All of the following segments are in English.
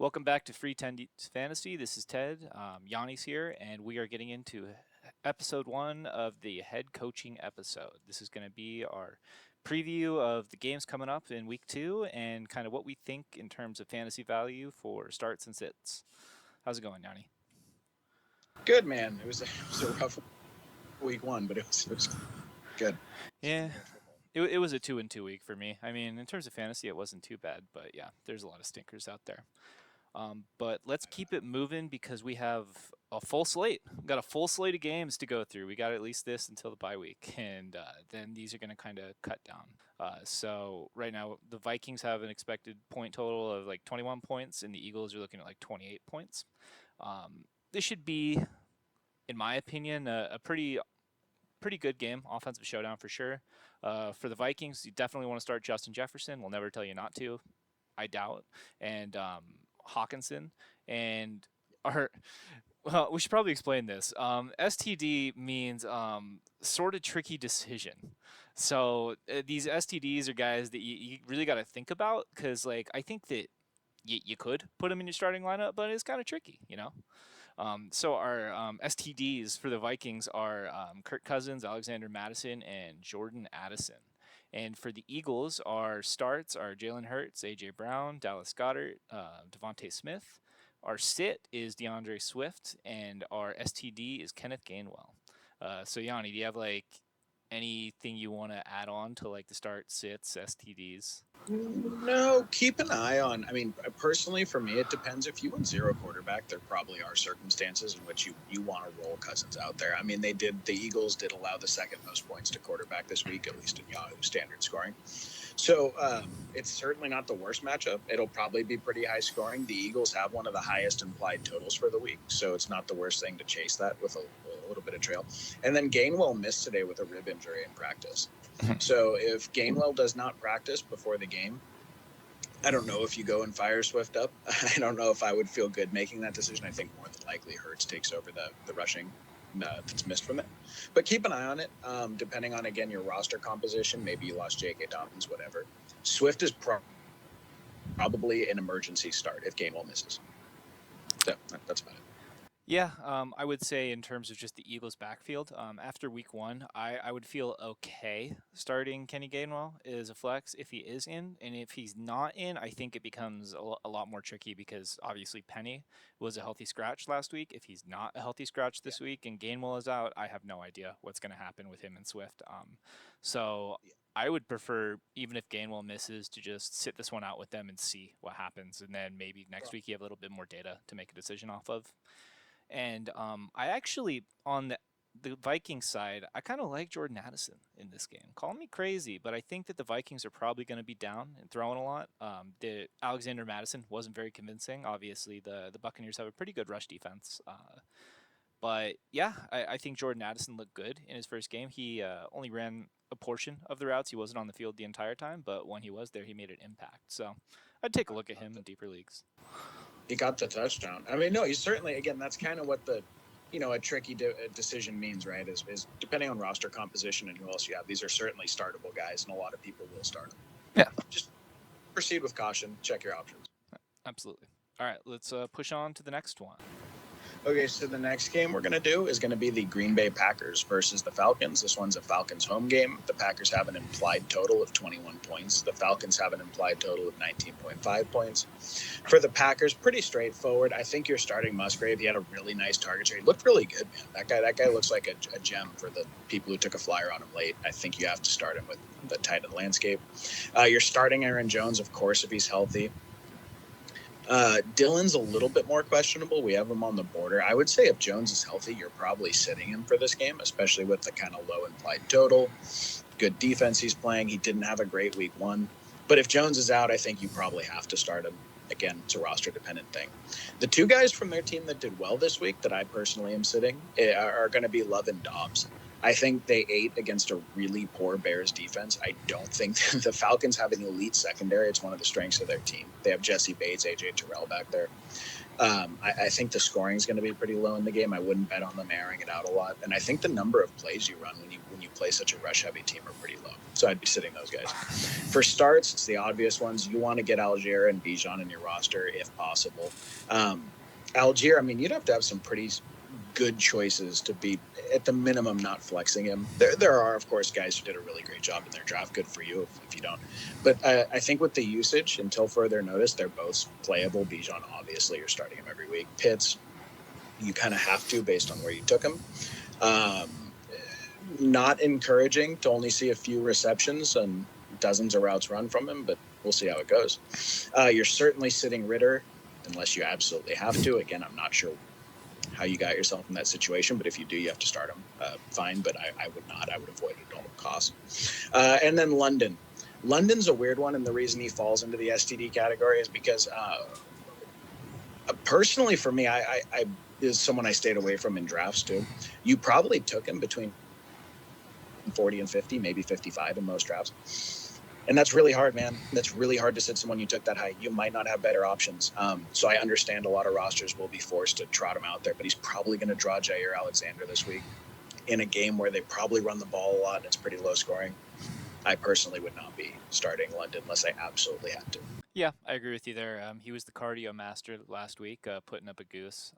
Welcome back to Free Tendies Fantasy. This is Ted. Yanni's here, and we are getting into episode 1 of the head coaching episode. This is going to be our preview of the games coming up in week 2 and kind of what we think in terms of fantasy value for starts and sits. How's it going, Yanni? Good, man. It was a rough week 1, but it was good. Yeah, it was a 2-2 week for me. I mean, in terms of fantasy, it wasn't too bad, but yeah, there's a lot of stinkers out there. But let's keep it moving because we have a full slate. We've got a full slate of games to go through. We got at least this until the bye week, and then these are going to kind of cut down. So right now, the Vikings have an expected point total of like 21 points, and the Eagles are looking at like 28 points. This should be, in my opinion, a pretty good game, offensive showdown for sure. For the Vikings, you definitely want to start Justin Jefferson. We'll never tell you not to. I doubt. And Hawkinson and we should probably explain this. STD means Sorta Tricky Decision. So these STDs are guys that you really got to think about because, like, I think that you could put them in your starting lineup, but it's kind of tricky, you know? So our STDs for the Vikings are Kirk Cousins, Alexander Mattison, and Jordan Addison. And for the Eagles, our starts are Jalen Hurts, A.J. Brown, Dallas Goedert, Devontae Smith. Our sit is DeAndre Swift, and our STD is Kenneth Gainwell. So Yanni, do you have like anything you want to add on to like the start, sits, STDs? No, keep an eye on. I mean, personally, for me, it depends. If you went zero quarterback, there probably are circumstances in which you want to roll Cousins out there. I mean, the Eagles did allow the second most points to quarterback this week, at least in Yahoo standard scoring. So it's certainly not the worst matchup. It'll probably be pretty high scoring. The Eagles have one of the highest implied totals for the week, so it's not the worst thing to chase that with a little bit of trail. And then Gainwell missed today with a rib injury in practice. So if Gainwell does not practice before the game, I don't know if you go and fire Swift up. I don't know if I would feel good making that decision. I think more than likely Hurts takes over the rushing that's missed from it. But keep an eye on it. Depending on, again, your roster composition, maybe you lost J.K. Dobbins, whatever. Swift is probably an emergency start if Gainwell misses. So that's about it. Yeah, I would say in terms of just the Eagles' backfield, after week 1, I would feel okay starting Kenny Gainwell as a flex if he is in. And if he's not in, I think it becomes a lot more tricky because obviously Penny was a healthy scratch last week. If he's not a healthy scratch this week and Gainwell is out, I have no idea what's going to happen with him and Swift. So I would prefer, even if Gainwell misses, to just sit this one out with them and see what happens. And then maybe next week you have a little bit more data to make a decision off of. And I actually, on the Vikings side, I kind of like Jordan Addison in this game. Call me crazy, but I think that the Vikings are probably going to be down and throwing a lot. The Alexander Mattison wasn't very convincing. Obviously, the Buccaneers have a pretty good rush defense. But yeah, I think Jordan Addison looked good in his first game. He only ran a portion of the routes. He wasn't on the field the entire time, but when he was there, he made an impact. So I'd take a look at him in deeper leagues. He got the touchdown. I mean, no, he's certainly, again, that's kind of what a tricky decision means, right? Is depending on roster composition and who else you have. These are certainly startable guys, and a lot of people will start them. Yeah. Just proceed with caution. Check your options. Absolutely. All right, let's push on to the next one. Okay, so the next game we're going to do is going to be the Green Bay Packers versus the Falcons. This one's a Falcons home game. The Packers have an implied total of 21 points. The Falcons have an implied total of 19.5 points. For the Packers, pretty straightforward. I think you're starting Musgrave. He had a really nice target share. He looked really good, man. That guy looks like a gem for the people who took a flyer on him late. I think you have to start him with the tight end landscape. You're starting Aaron Jones, of course, if he's healthy. Dylan's a little bit more questionable. We have him on the border. I would say if Jones is healthy, you're probably sitting him for this game, especially with the kind of low implied total. Good defense he's playing. He didn't have a great week 1. But if Jones is out, I think you probably have to start him. Again, it's a roster-dependent thing. The two guys from their team that did well this week that I personally am sitting are going to be Love and Dobbs. I think they ate against a really poor Bears defense. I don't think the Falcons have an elite secondary. It's one of the strengths of their team. They have Jesse Bates, AJ Terrell back there. I think the scoring is going to be pretty low in the game. I wouldn't bet on them airing it out a lot, and I think the number of plays you run when you play such a rush heavy team are pretty low. So I'd be sitting those guys. For starts, it's the obvious ones. You want to get Algier and Bijan in your roster if possible. Algier, I mean, you'd have to have some pretty good choices to be at the minimum not flexing him. There are of course guys who did a really great job in their draft. Good for you if you don't. But I think with the usage, until further notice, they're both playable. Bijan, obviously, you're starting him every week. Pitts, you kind of have to based on where you took him. Not encouraging to only see a few receptions and dozens of routes run from him, but we'll see how it goes. You're certainly sitting Ritter unless you absolutely have to. Again, I'm not sure how you got yourself in that situation, but if you do, you have to start him. Fine, but I would not. I would avoid it at all costs. And then London. London's a weird one, and the reason he falls into the STD category is because personally for me, I is someone I stayed away from in drafts too. You probably took him between 40 and 50, maybe 55 in most drafts. And that's really hard, man. That's really hard to sit someone you took that high. You might not have better options. So I understand a lot of rosters will be forced to trot him out there, but he's probably going to draw Jair Alexander this week in a game where they probably run the ball a lot and it's pretty low scoring. I personally would not be starting London unless I absolutely had to. Yeah, I agree with you there. He was the cardio master last week, putting up a goose.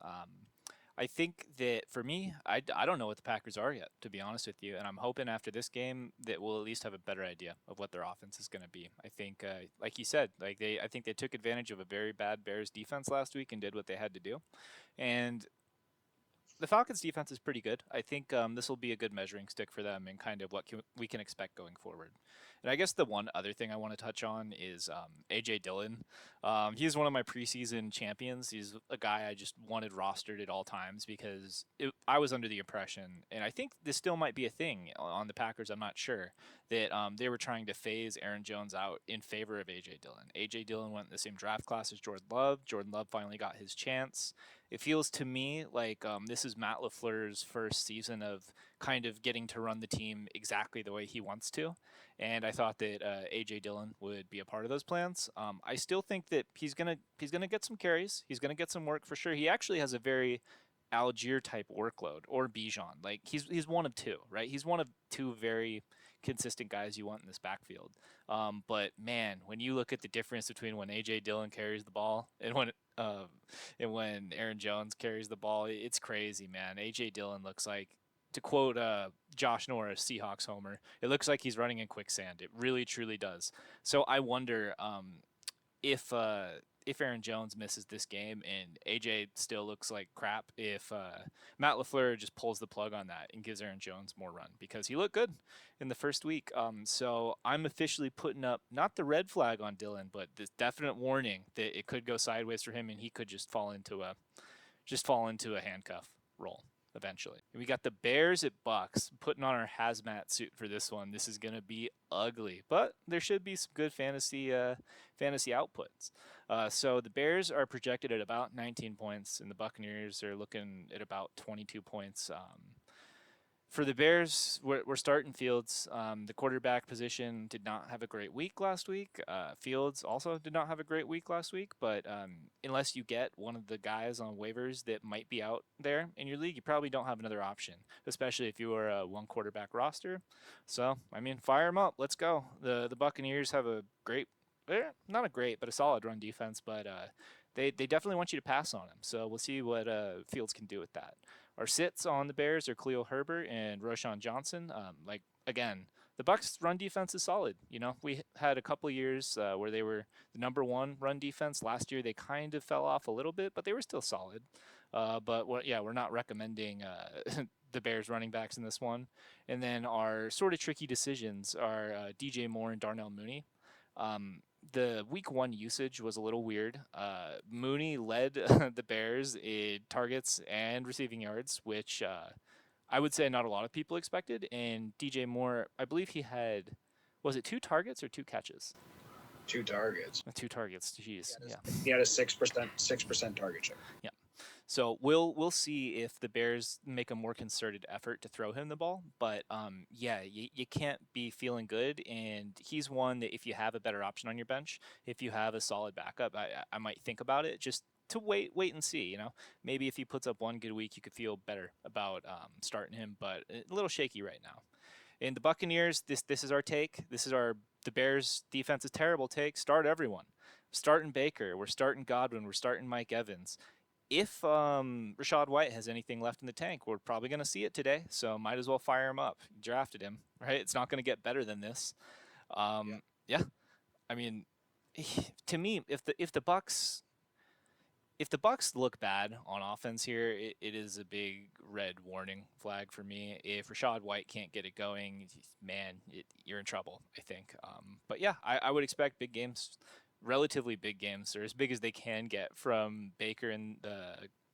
I think that for me, I don't know what the Packers are yet, to be honest with you. And I'm hoping after this game that we'll at least have a better idea of what their offense is going to be. I think, like you said, I think they took advantage of a very bad Bears defense last week and did what they had to do. And the Falcons defense is pretty good. I think this will be a good measuring stick for them and kind of what we can expect going forward. And I guess the one other thing I want to touch on is AJ Dillon. He's one of my preseason champions. He's a guy I just wanted rostered at all times because I was under the impression, and I think this still might be a thing on the Packers, I'm not sure, that they were trying to phase Aaron Jones out in favor of AJ Dillon. AJ Dillon went in the same draft class as Jordan Love. Jordan Love finally got his chance. It feels to me like this is Matt LaFleur's first season of kind of getting to run the team exactly the way he wants to. And I thought that AJ Dillon would be a part of those plans. I still think that he's gonna get some carries. He's gonna get some work for sure. He actually has a very Algier type workload, or Bijan. Like he's one of two, right? He's one of two very consistent guys you want in this backfield. But man, when you look at the difference between when AJ Dillon carries the ball and when Aaron Jones carries the ball, it's crazy, man. AJ Dillon looks like, to quote Josh Norris, Seahawks homer, it looks like he's running in quicksand. It really, truly does. So I wonder if Aaron Jones misses this game and AJ still looks like crap, if Matt LaFleur just pulls the plug on that and gives Aaron Jones more run, because he looked good in the first week. So I'm officially putting up not the red flag on Dillon, but this definite warning that it could go sideways for him and he could just fall into a handcuff role eventually. And we got the Bears at Bucs, putting on our hazmat suit for this one. This is going to be ugly, but there should be some good fantasy outputs. So the Bears are projected at about 19 points, and the Buccaneers are looking at about 22 points. For the Bears, we're starting Fields. The quarterback position did not have a great week last week. Fields also did not have a great week last week, but unless you get one of the guys on waivers that might be out there in your league, you probably don't have another option, especially if you are a one quarterback roster. So, I mean, fire them up. Let's go. The Buccaneers have a great, not a great, but a solid run defense, but they definitely want you to pass on them. So we'll see what Fields can do with that. Our sits on the Bears are Khalil Herbert and Roshan Johnson. Again, the Bucs' run defense is solid. You know, we had a couple years where they were the number one run defense. Last year they kind of fell off a little bit, but they were still solid. We're not recommending the Bears running backs in this one. And then our sort of tricky decisions are DJ Moore and Darnell Mooney. The week one usage was a little weird. Mooney led the Bears in targets and receiving yards, which I would say not a lot of people expected. And DJ Moore, I believe he had, was it 2 targets or 2 catches? 2 targets. 2 targets. Jeez. Yeah. He had a 6% target share. Yeah. So we'll see if the Bears make a more concerted effort to throw him the ball. But you can't be feeling good. And he's one that if you have a better option on your bench, if you have a solid backup, I might think about it. Just to wait and see. Maybe if he puts up one good week, you could feel better about starting him, but a little shaky right now. In the Buccaneers, this is our take. The Bears defense is terrible take. Start everyone. Starting Baker. We're starting Godwin. We're starting Mike Evans. If Rachaad White has anything left in the tank, we're probably going to see it today. So might as well fire him up. You drafted him, right? It's not going to get better than this. Yeah. I mean, to me, if the Bucs look bad on offense here, it is a big red warning flag for me. If Rachaad White can't get it going, man, you're in trouble, I think. But yeah, I would expect big games, relatively big games, or as big as they can get from Baker and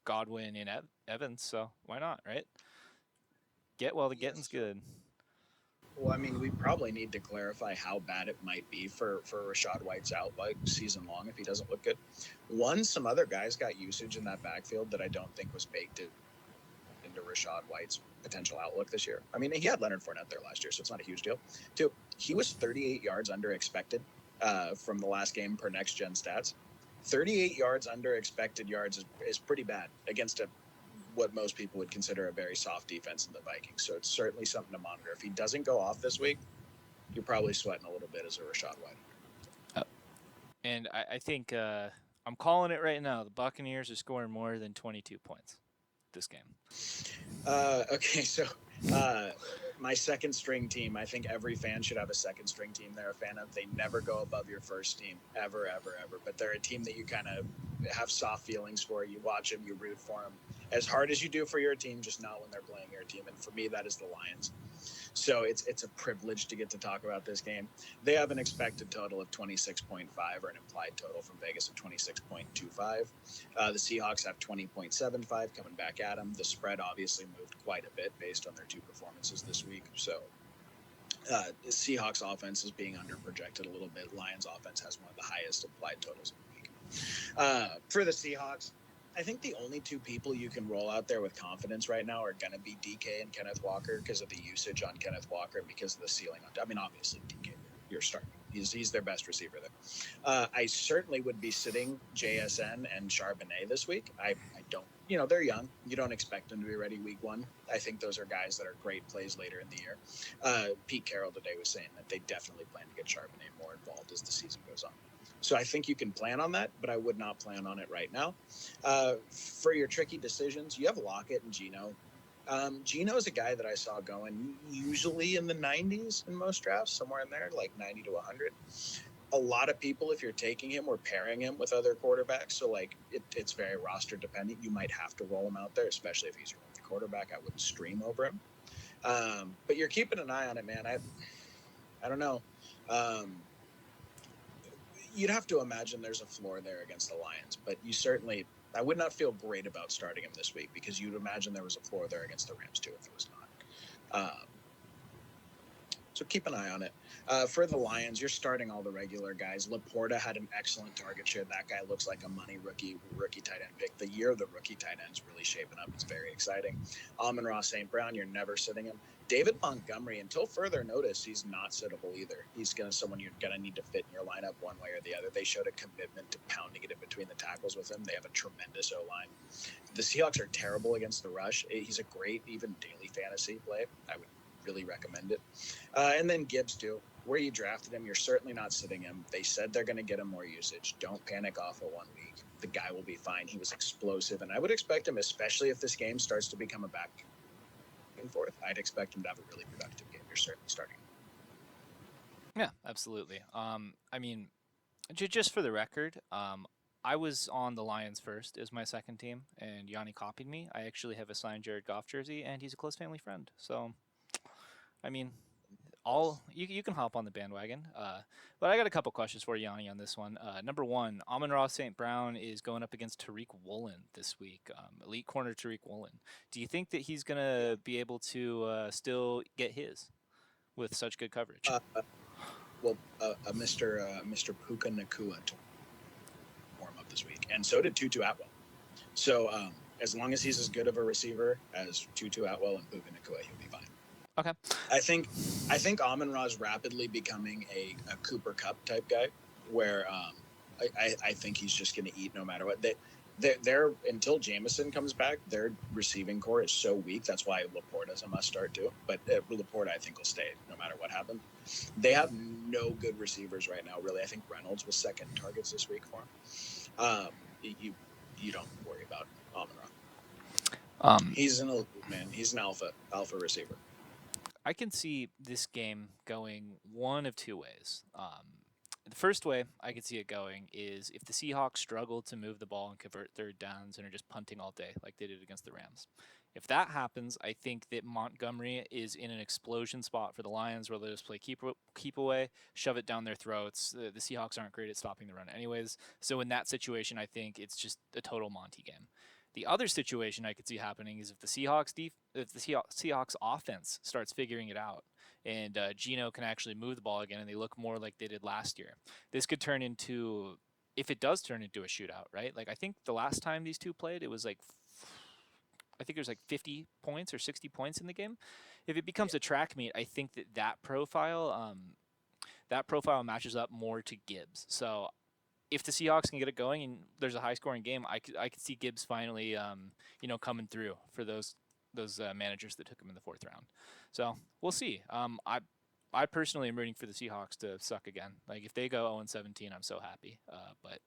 Godwin and Evans. So why not, right? Get while the getting's good. Well, I mean, we probably need to clarify how bad it might be for Rachaad White's out like season long if he doesn't look good. One, some other guys got usage in that backfield that I don't think was baked into Rachaad White's potential outlook this year. I mean, he had Leonard Fournette there last year, so it's not a huge deal. Two, he was 38 yards under expected from the last game per next gen stats. 38 yards under expected yards is pretty bad against what most people would consider a very soft defense in the Vikings. So it's certainly something to monitor. If he doesn't go off this week, you're probably sweating a little bit as a Rachaad White. And I think I'm calling it right now. The Buccaneers are scoring more than 22 points this game. Okay, so my second string team, I think every fan should have a second string team they're a fan of. They never go above your first team, ever, ever, ever. But they're a team that you kind of have soft feelings for. You watch them, you root for them. As hard as you do for your team, just not when they're playing your team. And for me, that is the Lions. So it's a privilege to get to talk about this game. They have an expected total of 26.5 or an implied total from Vegas of 26.25. The Seahawks have 20.75 coming back at them. The spread obviously moved quite a bit based on their two performances this week. So the Seahawks offense is being under-projected a little bit. Lions offense has one of the highest implied totals of the week. For the Seahawks, I think the only two people you can roll out there with confidence right now are going to be DK and Kenneth Walker because of the usage on Kenneth Walker and because of the ceiling. I mean, obviously, DK, you're starting. He's their best receiver there. I certainly would be sitting JSN and Charbonnet this week. I don't, they're young. You don't expect them to be ready week one. I think those are guys that are great plays later in the year. Pete Carroll today was saying that they definitely plan to get Charbonnet more involved as the season goes on. So I think you can plan on that, but I would not plan on it right now. For your tricky decisions, you have Lockett and Geno. Geno is a guy that I saw going usually in the 90s in most drafts, somewhere in there, like 90 to 100. A lot of people, if you're taking him, or pairing him with other quarterbacks. So like it's very roster dependent. You might have to roll him out there, especially if he's your only quarterback. I wouldn't stream over him. But you're keeping an eye on it, man. I don't know. You'd have to imagine there's a floor there against the Lions, but I would not feel great about starting him this week because you'd imagine there was a floor there against the Rams too if it was not. So keep an eye on it. For the Lions, you're starting all the regular guys. Laporta had an excellent target share. That guy looks like a money rookie tight end pick. The year of the rookie tight end's really shaping up. It's very exciting. Amon-Ra St. Brown, you're never sitting him. David Montgomery, until further notice, he's not sittable either. He's someone you're going to need to fit in your lineup one way or the other. They showed a commitment to pounding it in between the tackles with him. They have a tremendous O-line. The Seahawks are terrible against the rush. He's a great, even daily fantasy play. I would really recommend it. And then Gibbs, too. Where you drafted him, you're certainly not sitting him. They said they're going to get him more usage. Don't panic off of 1 week. The guy will be fine. He was explosive, and I would expect him, especially if this game starts to become a back and forth, I'd expect him to have a really productive game. You're certainly starting. Yeah, absolutely. I mean, just for the record, I was on the Lions first as my second team, and Yanni copied me. I actually have a signed Jared Goff jersey, and he's a close family friend. So, I mean, you can hop on the bandwagon. But I got a couple questions for Yanni on this one. Number one, Amon-Ra St. Brown is going up against Tariq Woolen this week. Elite corner Tariq Woolen. Do you think that he's gonna be able to still get his with such good coverage? Mr. Puka Nakua warm up this week, and so did Tutu Atwell. So as long as he's as good of a receiver as Tutu Atwell and Puka Nakua, he'll be fine. Okay. I think Amon-Ra is rapidly becoming a Cooper Kupp type guy, where I think he's just going to eat no matter what. they're until Jameson comes back, their receiving core is so weak. That's why Laporte is a must start too. But Laporte, I think, will stay no matter what happens. They have no good receivers right now, really. I think Reynolds was second in targets this week for him. You don't worry about Amon-Ra. He's an elite man. He's an alpha receiver. I can see this game going one of two ways. The first way I could see it going is if the Seahawks struggle to move the ball and convert third downs and are just punting all day like they did against the Rams. If that happens, I think that Montgomery is in an explosion spot for the Lions where they'll just play keep away, shove it down their throats. The Seahawks aren't great at stopping the run anyways. So in that situation, I think it's just a total Monty game. The other situation I could see happening is if the Seahawks offense starts figuring it out and Geno can actually move the ball again and they look more like they did last year. This could turn into, if it does turn into a shootout, right? Like I think the last time these two played, it was like, I think there's like 50 points or 60 points in the game. If it becomes a track meet, I think that profile matches up more to Gibbs. So if the Seahawks can get it going and there's a high scoring game, I could see Gibbs finally, coming through for those managers that took him in the fourth round. So we'll see. I personally am rooting for the Seahawks to suck again. Like if they go 0-17, I'm so happy. But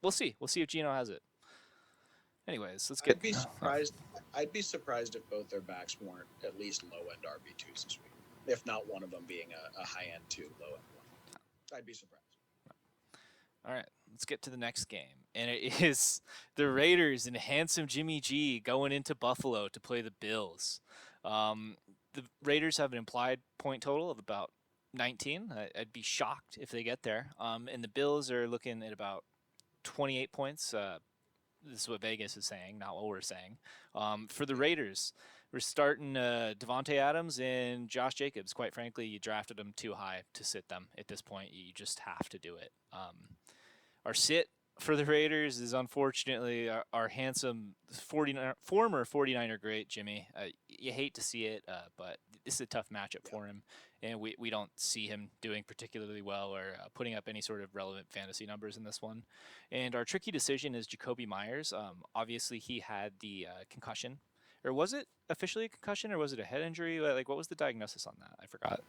we'll see. We'll see if Geno has it. Anyways, let's get. I'd be surprised if both their backs weren't at least low end RB2s this week, if not one of them being a high end 2, low end 1. I'd be surprised. All right, let's get to the next game. And it is the Raiders and handsome Jimmy G going into Buffalo to play the Bills. The Raiders have an implied point total of about 19. I'd be shocked if they get there. And the Bills are looking at about 28 points. This is what Vegas is saying, not what we're saying. For the Raiders, we're starting Devontae Adams and Josh Jacobs. Quite frankly, you drafted them too high to sit them at this point. You just have to do it. Our sit for the Raiders is unfortunately our handsome former 49er great, Jimmy. You hate to see it, but this is a tough matchup for him. And we don't see him doing particularly well or putting up any sort of relevant fantasy numbers in this one. And our tricky decision is Jacoby Myers. Obviously, he had the concussion. Or was it officially a concussion or was it a head injury? Like, what was the diagnosis on that? I forgot.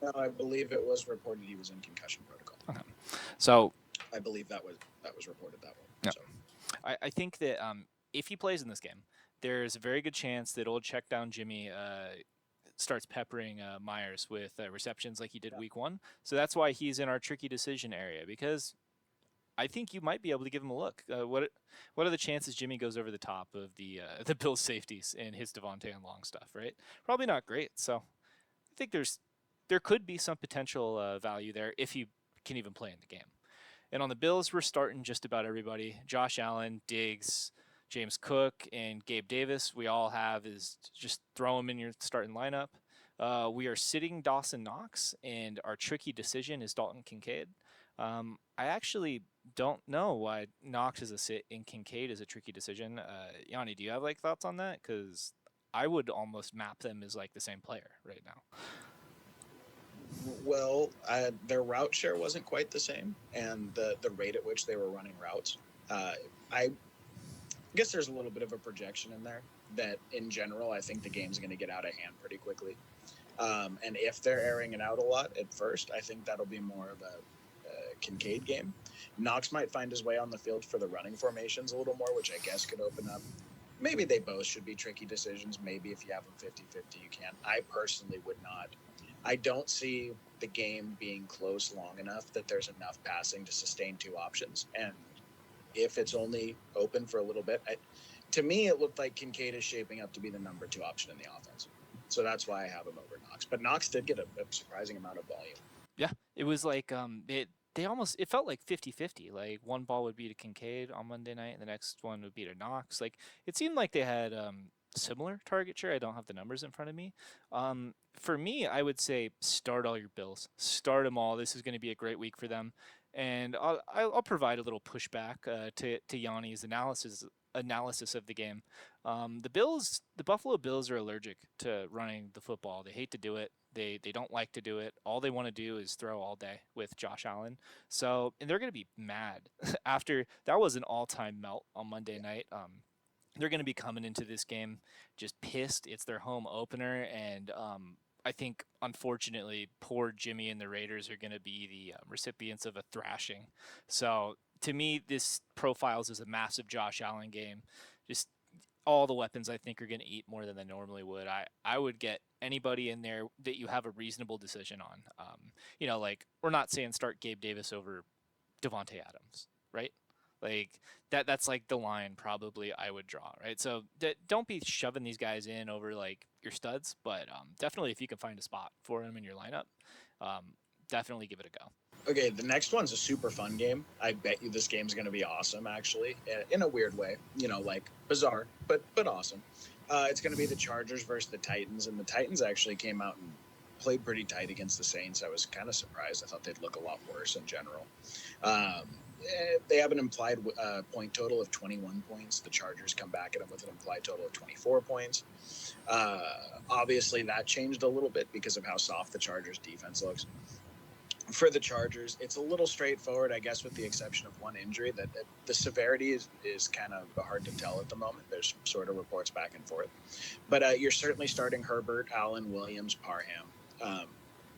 No, I believe it was reported he was in concussion protocol. Okay. So I believe that was reported that way. Yeah. So. I think that if he plays in this game, there's a very good chance that old check down Jimmy starts peppering Myers with receptions like he did week 1. So that's why he's in our tricky decision area, because I think you might be able to give him a look. What are the chances Jimmy goes over the top of the Bills safeties and hits Devontae on long stuff, right? Probably not great. So I think there could be some potential value there if he can even play in the game. And on the Bills, we're starting just about everybody. Josh Allen, Diggs, James Cook, and Gabe Davis. We all have is just throw them in your starting lineup. We are sitting Dawson Knox, and our tricky decision is Dalton Kincaid. I actually don't know why Knox is a sit and Kincaid is a tricky decision. Yanni, do you have like thoughts on that? Because I would almost map them as like the same player right now. Well, their route share wasn't quite the same, and the rate at which they were running routes. I guess there's a little bit of a projection in there that, in general, I think the game's going to get out of hand pretty quickly. And if they're airing it out a lot at first, I think that'll be more of a Kincaid game. Knox might find his way on the field for the running formations a little more, which I guess could open up. Maybe they both should be tricky decisions. Maybe if you have them 50-50, you can. I personally would not. I don't see the game being close long enough that there's enough passing to sustain 2 options. And if it's only open for a little bit, to me, it looked like Kincaid is shaping up to be the number 2 option in the offense. So that's why I have him over Knox. But Knox did get a surprising amount of volume. Yeah, it was like it felt like 50-50. Like one ball would be to Kincaid on Monday night, and the next one would be to Knox. Like it seemed like they had similar target share. I don't have the numbers in front of me. For me, I would say start all your Bills. Start them all. This is going to be a great week for them. And I'll provide a little pushback to Yanni's analysis of the game. The Buffalo Bills are allergic to running the football. They hate to do it. They don't like to do it. All they want to do is throw all day with Josh Allen. So, and they're going to be mad after that was an all-time melt on Monday night. They're going to be coming into this game just pissed. It's their home opener, and I think unfortunately, poor Jimmy and the Raiders are going to be the recipients of a thrashing. So to me, this profiles as a massive Josh Allen game. Just all the weapons I think are going to eat more than they normally would. I would get anybody in there that you have a reasonable decision on. Like we're not saying start Gabe Davis over Devonte Adams, right? Like that's like the line probably I would draw, right? So don't be shoving these guys in over like your studs, but definitely if you can find a spot for them in your lineup, definitely give it a go. Okay, the next one's a super fun game. I bet you this game's going to be awesome, actually, in a weird way. Like bizarre, but awesome. It's going to be the Chargers versus the Titans, and the Titans actually came out and played pretty tight against the Saints. I was kind of surprised. I thought they'd look a lot worse in general. They have an implied point total of 21 points. The Chargers come back at them with an implied total of 24 points. Obviously, that changed a little bit because of how soft the Chargers' defense looks. For the Chargers, it's a little straightforward, I guess, with the exception of one injury. That the severity is kind of hard to tell at the moment. There's sort of reports back and forth. But you're certainly starting Herbert, Allen, Williams, Parham.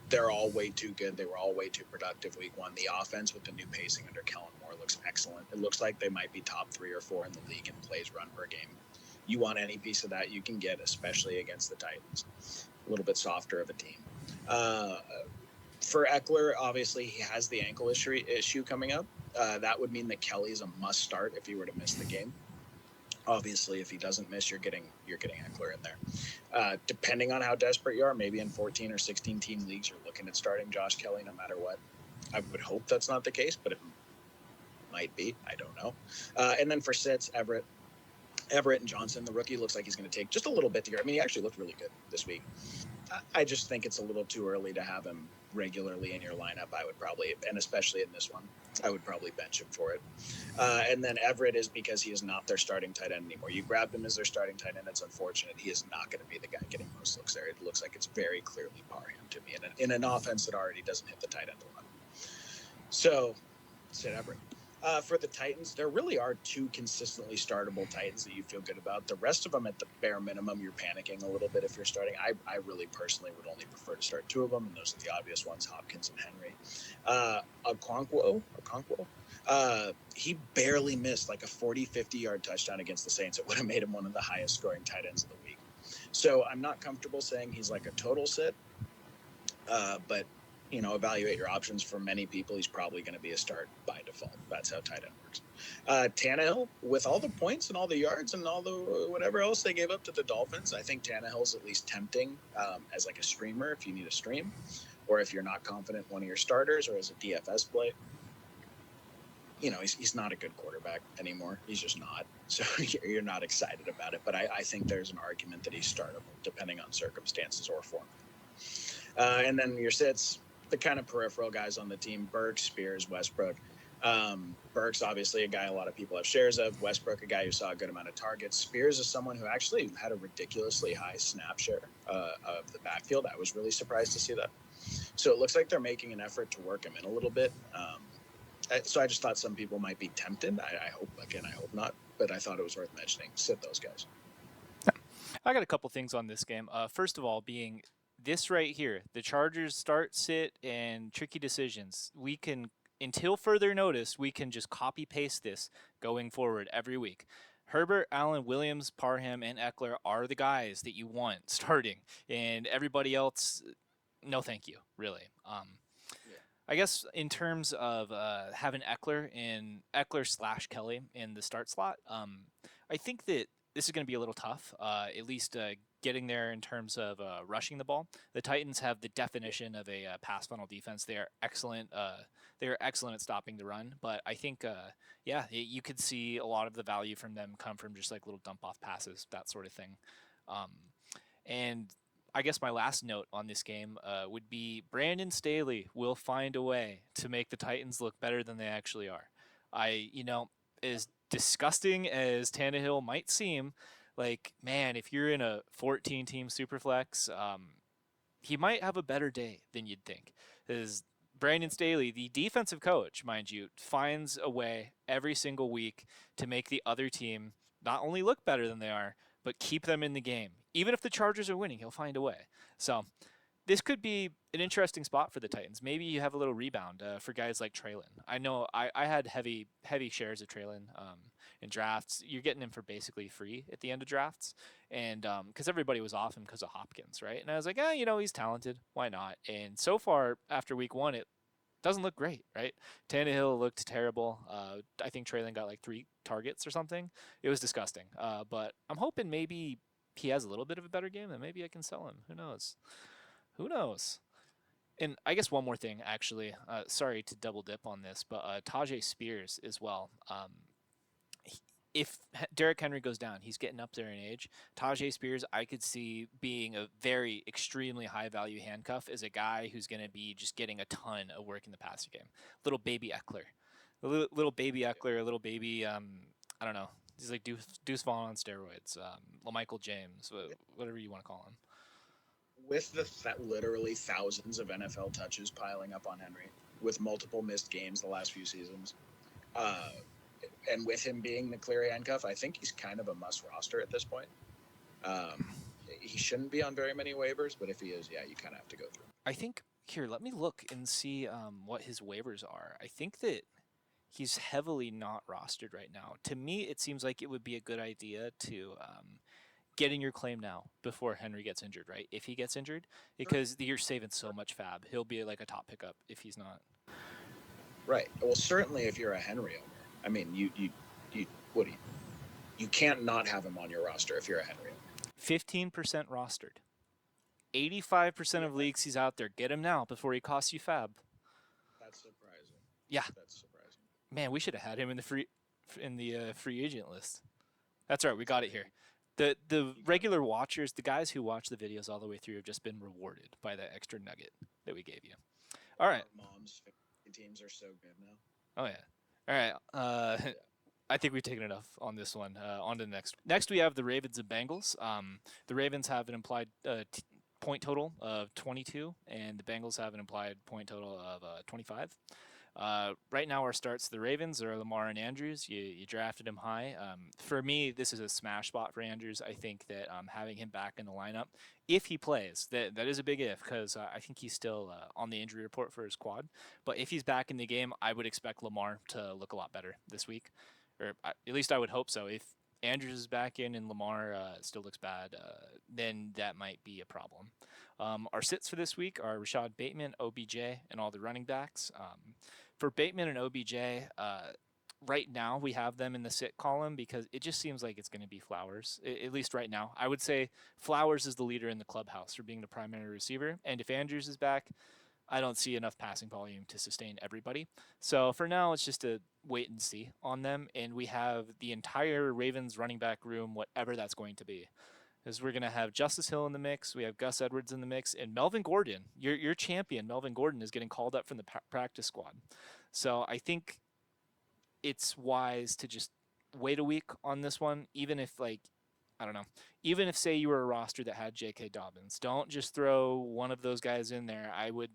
They're all way too good. They were all way too productive week one. The offense with the new pacing under Kellen Moore looks excellent. It looks like they might be top 3 or 4 in the league in plays run per game. You want any piece of that you can get, especially against the Titans. A little bit softer of a team. For Eckler, obviously, he has the ankle issue coming up. That would mean that Kelly's a must start if he were to miss the game. Obviously, if he doesn't miss, you're getting Eckler in there. Depending on how desperate you are, maybe in 14 or 16 team leagues, you're looking at starting Josh Kelly no matter what. I would hope that's not the case, but it might be. I don't know. And then for sits, Everett and Johnson, the rookie, looks like he's going to take just a little bit to go. I mean, he actually looked really good this week. I just think it's a little too early to have him regularly in your lineup. I would probably, and especially in this one, I would probably bench him for it. And then Everett is because he is not their starting tight end anymore. You grabbed him as their starting tight end. It's unfortunate. He is not going to be the guy getting most looks there. It looks like it's very clearly Parham to me in an offense that already doesn't hit the tight end a lot. So, sit Everett. For the Titans, there really are 2 consistently startable Titans that you feel good about. The rest of them, at the bare minimum, you're panicking a little bit if you're starting. I really personally would only prefer to start 2 of them, and those are the obvious ones, Hopkins and Henry. Okonkwo, he barely missed like a 40, 50-yard touchdown against the Saints. It would have made him one of the highest scoring tight ends of the week. So I'm not comfortable saying he's like a total sit, but evaluate your options. For many people, he's probably going to be a start by default. That's how tight end works. Tannehill, with all the points and all the yards and all the whatever else they gave up to the Dolphins, I think Tannehill's at least tempting as like a streamer if you need a stream, or if you're not confident in one of your starters, or as a DFS play. He's not a good quarterback anymore. He's just not. So you're not excited about it. But I think there's an argument that he's startable, depending on circumstances or form. And then your sits, the kind of peripheral guys on the team: Burks, Spears, Westbrook. Burks, obviously a guy a lot of people have shares of. Westbrook, a guy who saw a good amount of targets. Spears is someone who actually had a ridiculously high snap share of the backfield. I was really surprised to see that. So it looks like they're making an effort to work him in a little bit. So I just thought some people might be tempted. I hope not, but I thought it was worth mentioning. Sit those guys. I got a couple things on this game. First of all, being this right here, the Chargers start, sit, and tricky decisions. We can, until further notice, we can just copy paste this going forward every week. Herbert, Allen, Williams, Parham, and Eckler are the guys that you want starting, and everybody else, no thank you, really. I guess in terms of having Eckler / Kelly in the start slot, I think that this is going to be a little tough, at least getting there in terms of rushing the ball. The Titans have the definition of a pass funnel defense. They are excellent. They are excellent at stopping the run. But I think, you could see a lot of the value from them come from just like little dump off passes, that sort of thing. And I guess my last note on this game would be Brandon Staley will find a way to make the Titans look better than they actually are. As disgusting as Tannehill might seem, like, man, if you're in a 14-team superflex, he might have a better day than you'd think. Is Brandon Staley, the defensive coach, mind you, finds a way every single week to make the other team not only look better than they are, but keep them in the game. Even if the Chargers are winning, he'll find a way. So this could be an interesting spot for the Titans. Maybe you have a little rebound for guys like Traylon. I know I had heavy shares of Traylon in drafts. You're getting him for basically free at the end of drafts, and because everybody was off him because of Hopkins, right? And I was like, he's talented. Why not? And so far after week one, it doesn't look great, right? Tannehill looked terrible. I think Traylon got like 3 targets or something. It was disgusting. But I'm hoping maybe he has a little bit of a better game, and maybe I can sell him. Who knows? Who knows? And I guess one more thing, actually. Sorry to double dip on this, but Tajay Spears as well. If Derrick Henry goes down, he's getting up there in age. Tajay Spears, I could see being a very extremely high value handcuff as a guy who's going to be just getting a ton of work in the passing game. Little baby Eckler, little baby Eckler, a little baby. I don't know. He's like Deuce Vaughn on steroids. LaMichael James, whatever you want to call him. With the literally thousands of NFL touches piling up on Henry, with multiple missed games the last few seasons, and with him being the clear handcuff, I think he's kind of a must roster at this point. He shouldn't be on very many waivers, but if he is, you kind of have to go through. I think here, let me look and see what his waivers are. I think that he's heavily not rostered right now. To me, it seems like it would be a good idea to get in your claim now before Henry gets injured, right? If he gets injured, because you're saving so much fab. He'll be like a top pickup if he's not. Right. Well, certainly if you're a Henry owner. I mean, you can't not have him on your roster if you're a Henry owner. 15% rostered. 85% of leagues he's out there. Get him now before he costs you fab. That's surprising. Yeah. That's surprising. Man, we should have had him in the free agent list. That's all right. We got it here. The regular watchers, the guys who watch the videos all the way through, have just been rewarded by that extra nugget that we gave you. All right. Mom's teams are so good now. Oh yeah. All right. I think we've taken enough on this one. On to the next. Next, we have the Ravens and Bengals. The Ravens have an implied point total of 22, and the Bengals have an implied point total of 25. Right now, our starts, the Ravens are Lamar and Andrews. You drafted him high. For me, this is a smash spot for Andrews. I think that having him back in the lineup, if he plays, that is a big if, because I think he's still on the injury report for his quad. But if he's back in the game, I would expect Lamar to look a lot better this week. Or at least I would hope so. If Andrews is back in and Lamar still looks bad, then that might be a problem. Our sits for this week are Rashad Bateman, OBJ, and all the running backs. For Bateman and OBJ, right now we have them in the sit column because it just seems like it's going to be Flowers, at least right now. I would say Flowers is the leader in the clubhouse for being the primary receiver. And if Andrews is back, I don't see enough passing volume to sustain everybody. So for now, it's just a wait and see on them. And we have the entire Ravens running back room, whatever that's going to be. Because we're going to have Justice Hill in the mix, we have Gus Edwards in the mix, and Melvin Gordon, your champion, Melvin Gordon, is getting called up from the practice squad. So I think it's wise to just wait a week on this one, even if, even if, say, you were a roster that had J.K. Dobbins. Don't just throw one of those guys in there. I would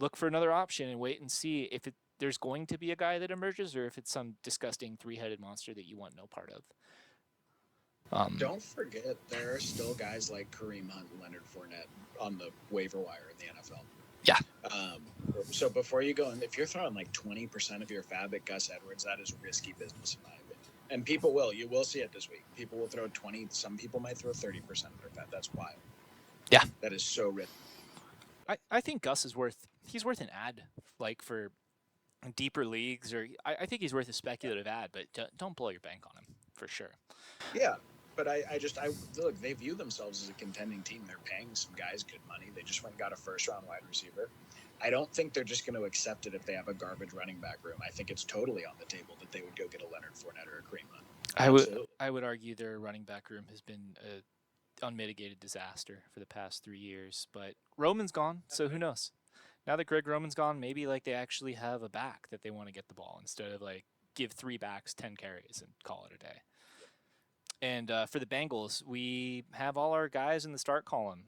look for another option and wait and see if there's going to be a guy that emerges or if it's some disgusting 3-headed monster that you want no part of. Don't forget, there are still guys like Kareem Hunt and Leonard Fournette on the waiver wire in the NFL. Yeah. So before you go, and if you're throwing like 20% of your fab at Gus Edwards, that is risky business in my opinion. And you will see it this week. People will throw 20. Some people might throw 30% of their fab. That's wild. Yeah. That is so risky. I think Gus is worth an ad, like for deeper leagues, or I think he's worth a speculative ad, but don't blow your bank on him for sure. Yeah. But I look, they view themselves as a contending team. They're paying some guys good money. They just went and got a first-round wide receiver. I don't think they're just going to accept it if they have a garbage running back room. I think it's totally on the table that they would go get a Leonard Fournette or a Kareem Hunt. I would argue their running back room has been an unmitigated disaster for the past 3 years. But Roman's gone, so who knows? Now that Greg Roman's gone, maybe they actually have a back that they want to get the ball instead of give 3 backs 10 carries and call it a day. And for the Bengals, we have all our guys in the start column.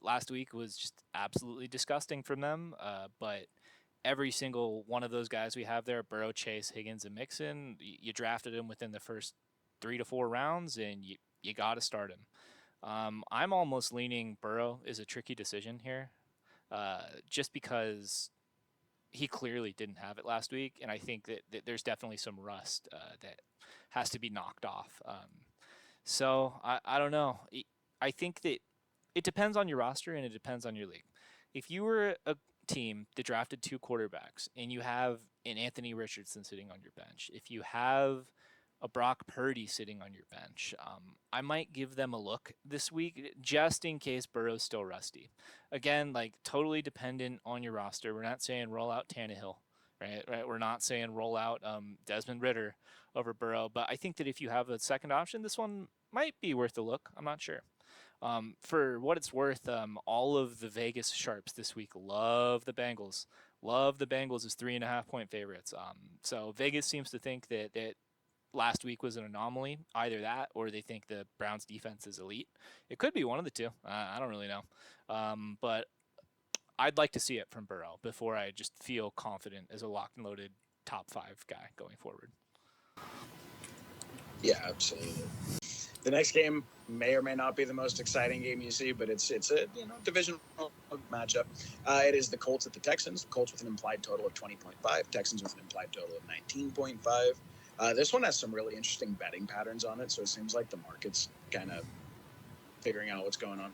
Last week was just absolutely disgusting from them, but every single one of those guys we have there, Burrow, Chase, Higgins, and Mixon, you drafted them within the first 3 to 4 rounds, and you got to start him. I'm almost leaning Burrow is a tricky decision here, just because he clearly didn't have it last week, and I think that there's definitely some rust that has to be knocked off. So I don't know. I think that it depends on your roster and it depends on your league. If you were a team that drafted 2 quarterbacks and you have an Anthony Richardson sitting on your bench, if you have a Brock Purdy sitting on your bench, I might give them a look this week just in case Burrow's still rusty. Again, like totally dependent on your roster. We're not saying roll out Tannehill, right? Right. We're not saying roll out Desmond Ritter over Burrow, but I think that if you have a second option, this one might be worth a look. I'm not sure. For what it's worth, all of the Vegas sharps this week love the Bengals. Love the Bengals as 3.5 point favorites. So Vegas seems to think that last week was an anomaly. Either that, or they think the Browns defense is elite. It could be one of the two. I don't really know. But I'd like to see it from Burrow before I just feel confident as a locked and loaded top 5 guy going forward. Yeah, absolutely. The next game may or may not be the most exciting game you see, but it's a divisional matchup. It is the Colts at the Texans. Colts with an implied total of 20.5. Texans with an implied total of 19.5. This one has some really interesting betting patterns on it, so it seems like the market's kind of figuring out what's going on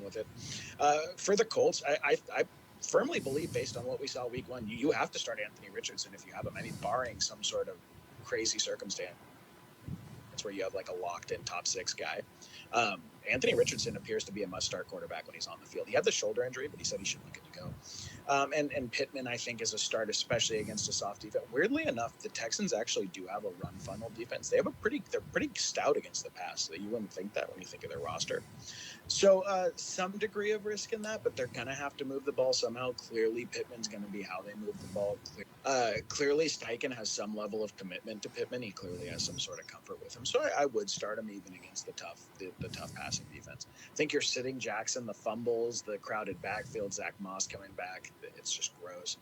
with it. For the Colts, I firmly believe, based on what we saw week 1, you have to start Anthony Richardson if you have him. I mean, barring some sort of crazy circumstance where you have like a locked-in top 6 guy. Anthony Richardson appears to be a must-start quarterback when he's on the field. He had the shoulder injury, but he said he should be good to go. And Pittman, I think, is a start, especially against a soft defense. Weirdly enough, the Texans actually do have a run funnel defense. They're pretty stout against the pass. So you wouldn't think that when you think of their roster. So some degree of risk in that, but they're going to have to move the ball somehow. Clearly, Pittman's going to be how they move the ball. Clearly, Steichen has some level of commitment to Pittman. He clearly has some sort of comfort with him. So I would start him even against the tough passing defense. I think you're sitting Jackson, the fumbles, the crowded backfield, Zach Moss coming back. It's just gross.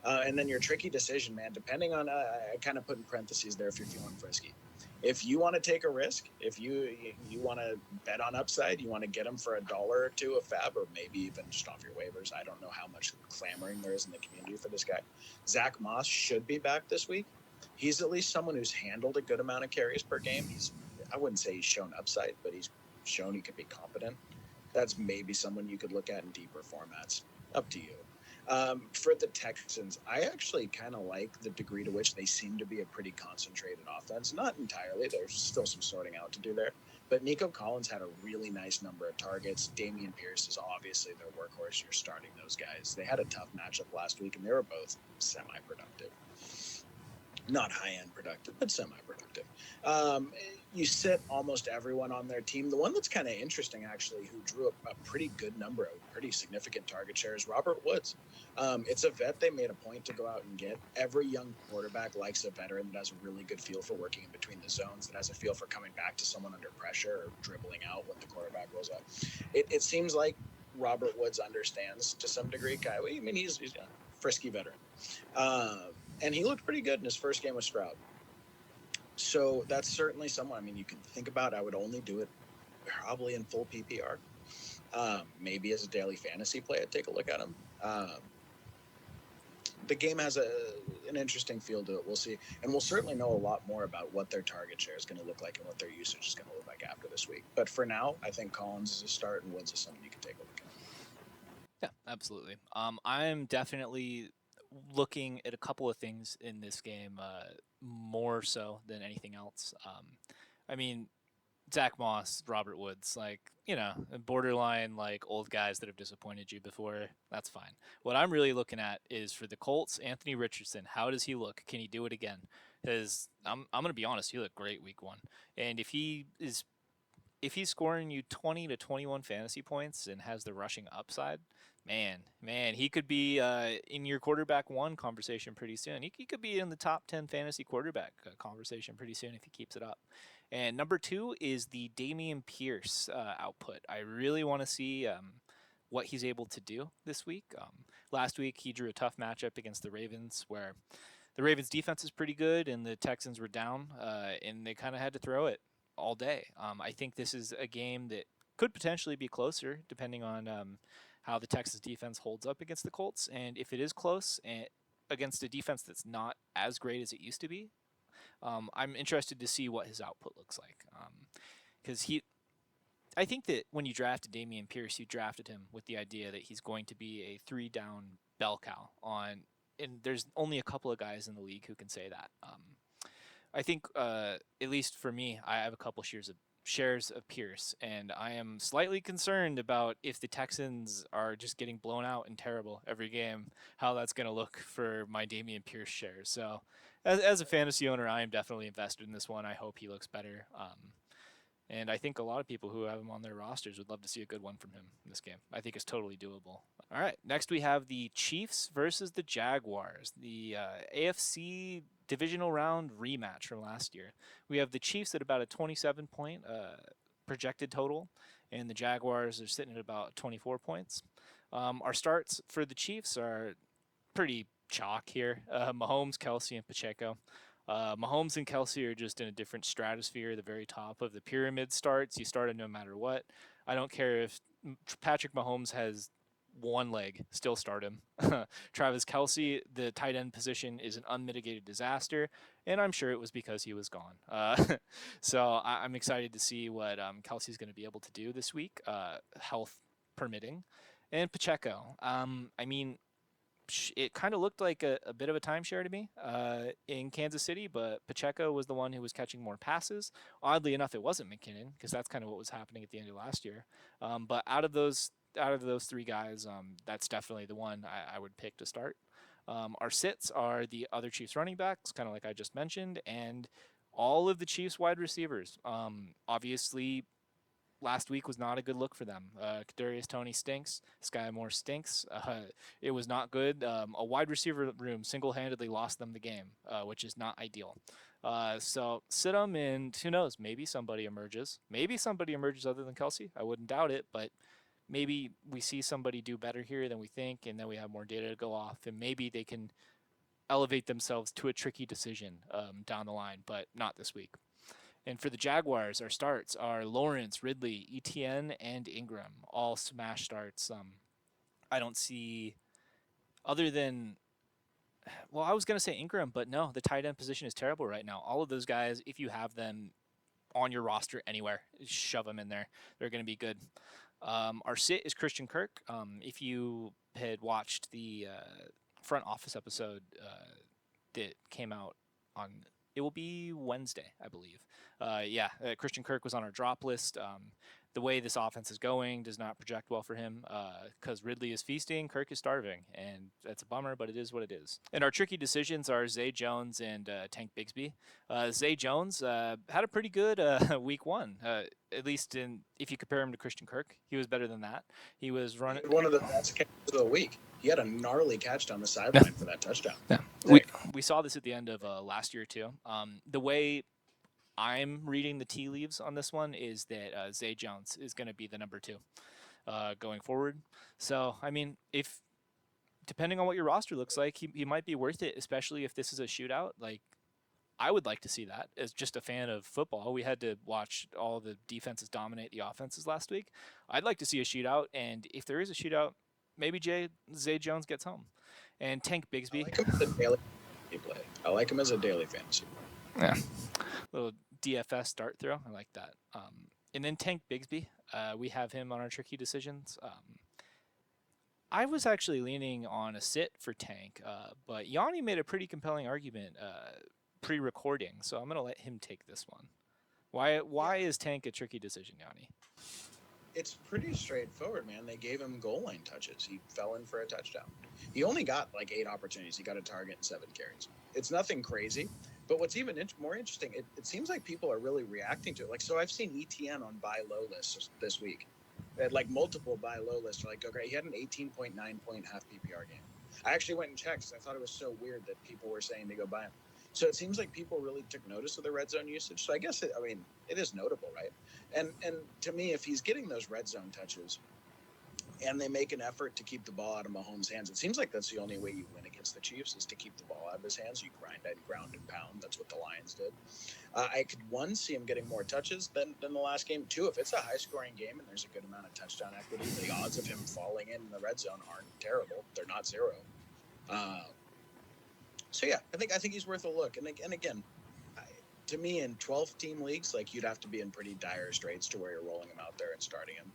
And then your tricky decision, man, depending on, I kind of put in parentheses there if you're feeling frisky. If you want to take a risk, if you want to bet on upside, you want to get them for $1 or $2 a fab, or maybe even just off your waivers. I don't know how much clamoring there is in the community for this guy. Zach Moss should be back this week. He's at least someone who's handled a good amount of carries per game. I wouldn't say he's shown upside, but he's shown he could be competent. That's maybe someone you could look at in deeper formats. Up to you. For the Texans, I actually kind of like the degree to which they seem to be a pretty concentrated offense. Not entirely. There's still some sorting out to do there. But Nico Collins had a really nice number of targets. Dameon Pierce is obviously their workhorse. You're starting those guys. They had a tough matchup last week, and they were both semi-productive. Not high-end productive, but semi-productive. You sit almost everyone on their team. The one that's kind of interesting, actually, who drew a pretty good number, a pretty significant target share, is Robert Woods. It's a vet they made a point to go out and get. Every young quarterback likes a veteran that has a really good feel for working in between the zones, that has a feel for coming back to someone under pressure or dribbling out when the quarterback rolls out. It seems like Robert Woods understands to some degree. I mean, he's a frisky veteran. And he looked pretty good in his first game with Stroud. So that's certainly someone, I mean, you can think about. I would only do it probably in full PPR. Maybe as a daily fantasy play, I'd take a look at him. The game has an interesting feel to it. We'll see. And we'll certainly know a lot more about what their target share is going to look like and what their usage is going to look like after this week. But for now, I think Collins is a start and Woods is someone you can take a look at. Yeah, absolutely. I'm definitely looking at a couple of things in this game, more so than anything else. I mean, Zach Moss, Robert Woods, like, borderline like old guys that have disappointed you before. That's fine. What I'm really looking at is for the Colts, Anthony Richardson. How does he look? Can he do it again? Because I'm gonna be honest, he looked great week 1, and if he's scoring you 20 to 21 fantasy points and has the rushing upside, Man, he could be in your quarterback one conversation pretty soon. He could be in the top 10 fantasy quarterback conversation pretty soon if he keeps it up. And number 2 is the Dameon Pierce output. I really want to see what he's able to do this week. Last week, he drew a tough matchup against the Ravens where the Ravens' defense is pretty good and the Texans were down, and they kind of had to throw it all day. I think this is a game that could potentially be closer depending on how the Texas defense holds up against the Colts. And if it is close and against a defense that's not as great as it used to be, I'm interested to see what his output looks like. Because I think that when you drafted Dameon Pierce, you drafted him with the idea that he's going to be a 3-down bell cow on, and there's only a couple of guys in the league who can say that. I think, at least for me, I have a couple shares of Pierce, and I am slightly concerned about if the Texans are just getting blown out and terrible every game, how that's going to look for my Dameon Pierce shares. So, as a fantasy owner, I am definitely invested in this one. I hope he looks better. And I think a lot of people who have him on their rosters would love to see a good one from him in this game. I think it's totally doable. All right, next we have the Chiefs versus the Jaguars, the AFC divisional round rematch from last year. We have the Chiefs at about a 27-point projected total, and the Jaguars are sitting at about 24 points. Our starts for the Chiefs are pretty chalk here. Mahomes, Kelsey, and Pacheco. Mahomes and Kelsey are just in a different stratosphere, the very top of the pyramid starts. You start it no matter what. I don't care if Patrick Mahomes has one leg, still start him. Travis Kelsey, the tight end position is an unmitigated disaster, and I'm sure it was because he was gone. So I'm excited to see what Kelsey's going to be able to do this week, health permitting. And Pacheco, I mean, it kind of looked like a bit of a timeshare to me in Kansas City, but Pacheco was the one who was catching more passes. Oddly enough, it wasn't McKinnon because that's kind of what was happening at the end of last year. But out of those 3 guys, that's definitely the one I would pick to start. Our sits are the other Chiefs running backs, kind of like I just mentioned, and all of the Chiefs wide receivers. Obviously, last week was not a good look for them. Kadarius Toney stinks. Sky Moore stinks. It was not good. A wide receiver room single-handedly lost them the game, which is not ideal. So sit them, and who knows? Maybe somebody emerges. Maybe somebody emerges other than Kelsey. I wouldn't doubt it, but maybe we see somebody do better here than we think, and then we have more data to go off, and maybe they can elevate themselves to a tricky decision down the line, but not this week. And for the Jaguars, our starts are Lawrence, Ridley, Etienne, and Ingram, all smash starts. I don't see, other than, well, I was going to say Ingram, but no, the tight end position is terrible right now. All of those guys, if you have them on your roster anywhere, shove them in there. They're going to be good. Our sit is Christian Kirk. If you had watched the front office episode that came out on, it will be Wednesday, I believe. Christian Kirk was on our drop list. The way this offense is going does not project well for him because Ridley is feasting, Kirk is starving, and that's a bummer, but it is what it is. And our tricky decisions are Zay Jones and Tank Bigsby. Zay Jones had a pretty good week 1, at least if you compare him to Christian Kirk. He was better than that. He was running one of the best catches of the week. He had a gnarly catch down the sideline for that touchdown. Yeah. We saw this at the end of last year too. The way I'm reading the tea leaves on this one is that Zay Jones is going to be the number 2 going forward. So, I mean, if depending on what your roster looks like, he might be worth it, especially if this is a shootout. Like, I would like to see that as just a fan of football. We had to watch all the defenses dominate the offenses last week. I'd like to see a shootout, and if there is a shootout, maybe Zay Jones gets home. And Tank Bigsby. I like him as a daily fantasy. Yeah. Little DFS start throw. I like that. And then Tank Bigsby. We have him on our tricky decisions. I was actually leaning on a sit for Tank, but Yanni made a pretty compelling argument pre-recording, so I'm going to let him take this one. Why is Tank a tricky decision, Yanni? It's pretty straightforward, man. They gave him goal line touches. He fell in for a touchdown. He only got like 8 opportunities. He got a target and 7 carries. It's nothing crazy. But what's even more interesting, it seems like people are really reacting to it. Like, so I've seen ETN on buy low lists this week. like multiple buy low lists are like, okay, he had an 18.9 point half PPR game. I actually went and checked because I thought it was so weird that people were saying to go buy him. So it seems like people really took notice of the red zone usage. So I guess it is notable, right? And to me, if he's getting those red zone touches, and they make an effort to keep the ball out of Mahomes' hands. It seems like that's the only way you win against the Chiefs is to keep the ball out of his hands. You ground and pound. That's what the Lions did. I could, one, see him getting more touches than the last game. Two, if it's a high-scoring game and there's a good amount of touchdown equity, the odds of him falling in the red zone aren't terrible. They're not zero. So, yeah, I think he's worth a look. And again, to me, in 12-team leagues, like, you'd have to be in pretty dire straits to where you're rolling him out there and starting him.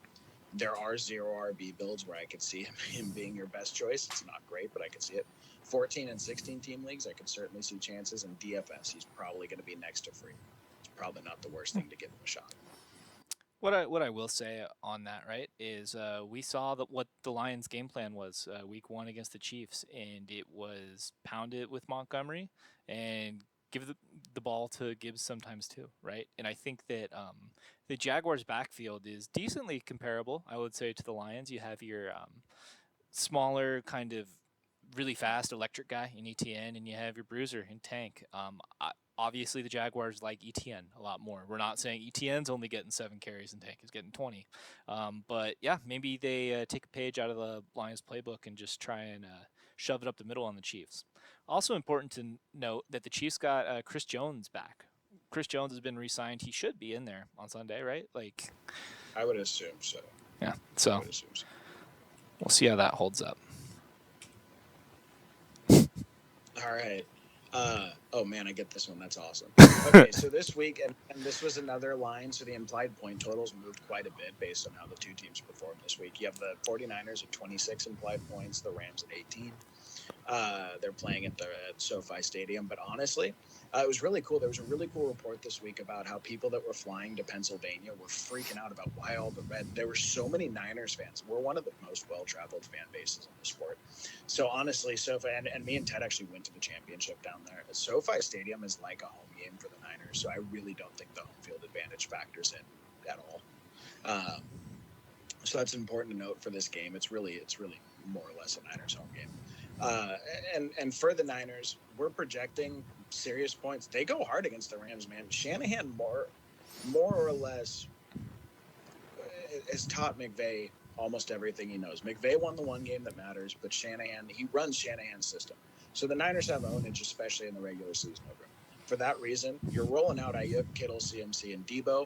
There are 0 RB builds where I could see him being your best choice. It's not great, but I could see it. 14 and 16 team leagues, I could certainly see chances. And DFS, he's probably going to be next to free. It's probably not the worst thing to give him a shot. What I will say on that, right, is we saw what the Lions' game plan was week 1 against the Chiefs, and it was pound it with Montgomery and give the ball to Gibbs sometimes too, right? And I think that the Jaguars' backfield is decently comparable, I would say, to the Lions. You have your smaller, kind of really fast electric guy in ETN, and you have your bruiser in Tank. Obviously, the Jaguars like ETN a lot more. We're not saying ETN's only getting 7 carries and Tank is getting 20. But yeah, maybe they take a page out of the Lions playbook and just try and shove it up the middle on the Chiefs. Also important to note that the Chiefs got Chris Jones back. Chris Jones has been re-signed. He should be in there on Sunday, right? Like, I would assume so. Yeah, so we'll see how that holds up. All right. Oh man, I get this one. That's awesome. Okay, so this week, and this was another line, so the implied point totals moved quite a bit based on how the two teams performed this week. You have the 49ers at 26 implied points, the Rams at 18. They're playing at SoFi Stadium, but honestly, it was really cool. There was a really cool report this week about how people that were flying to Pennsylvania were freaking out about why all the red. There were so many Niners fans. We're one of the most well-traveled fan bases in the sport. So honestly, SoFi, and me and Ted actually went to the championship down there. SoFi Stadium is like a home game for the Niners, so I really don't think the home field advantage factors in at all. So that's important to note for this game. It's really more or less a Niners home game. And for the Niners, we're projecting serious points. They go hard against the Rams, man. Shanahan more or less has taught McVay almost everything he knows. McVay won the one game that matters, but he runs Shanahan's system. So the Niners have ownage, especially in the regular season over. For that reason, you're rolling out Ayuk, Kittle, CMC, and Debo.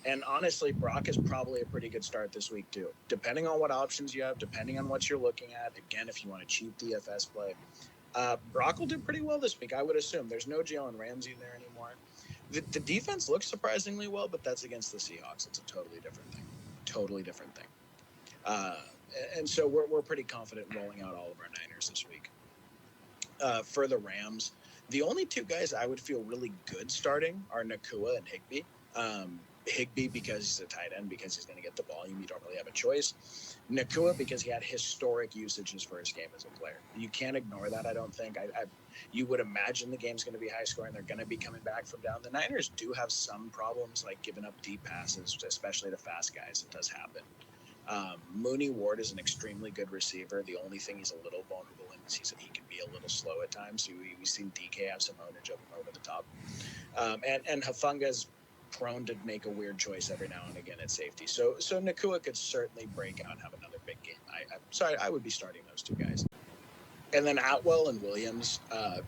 And honestly, Brock is probably a pretty good start this week, too. Depending on what options you have, depending on what you're looking at. Again, if you want a cheap DFS play, Brock will do pretty well this week, I would assume. There's no Jalen Ramsey there anymore. The defense looks surprisingly well, but that's against the Seahawks. It's a totally different thing. And so we're pretty confident in rolling out all of our Niners this week. For the Rams, the only two guys I would feel really good starting are Nakua and Higbee. Higbee because he's a tight end, because he's going to get the volume. You don't really have a choice. Nakua because he had historic usage his first game as a player. You can't ignore that, I don't think. You would imagine the game's going to be high scoring. They're going to be coming back from down. The Niners do have some problems, like giving up deep passes, especially to fast guys. It does happen. Mooney Ward is an extremely good receiver. The only thing he's a little vulnerable in is he can be a little slow at times. We've seen DK have some ownage of him over the top. And Hafunga's prone to make a weird choice every now and again at safety. So Nakua could certainly break out and have another big game. I would be starting those two guys. And then Atwell and Williams.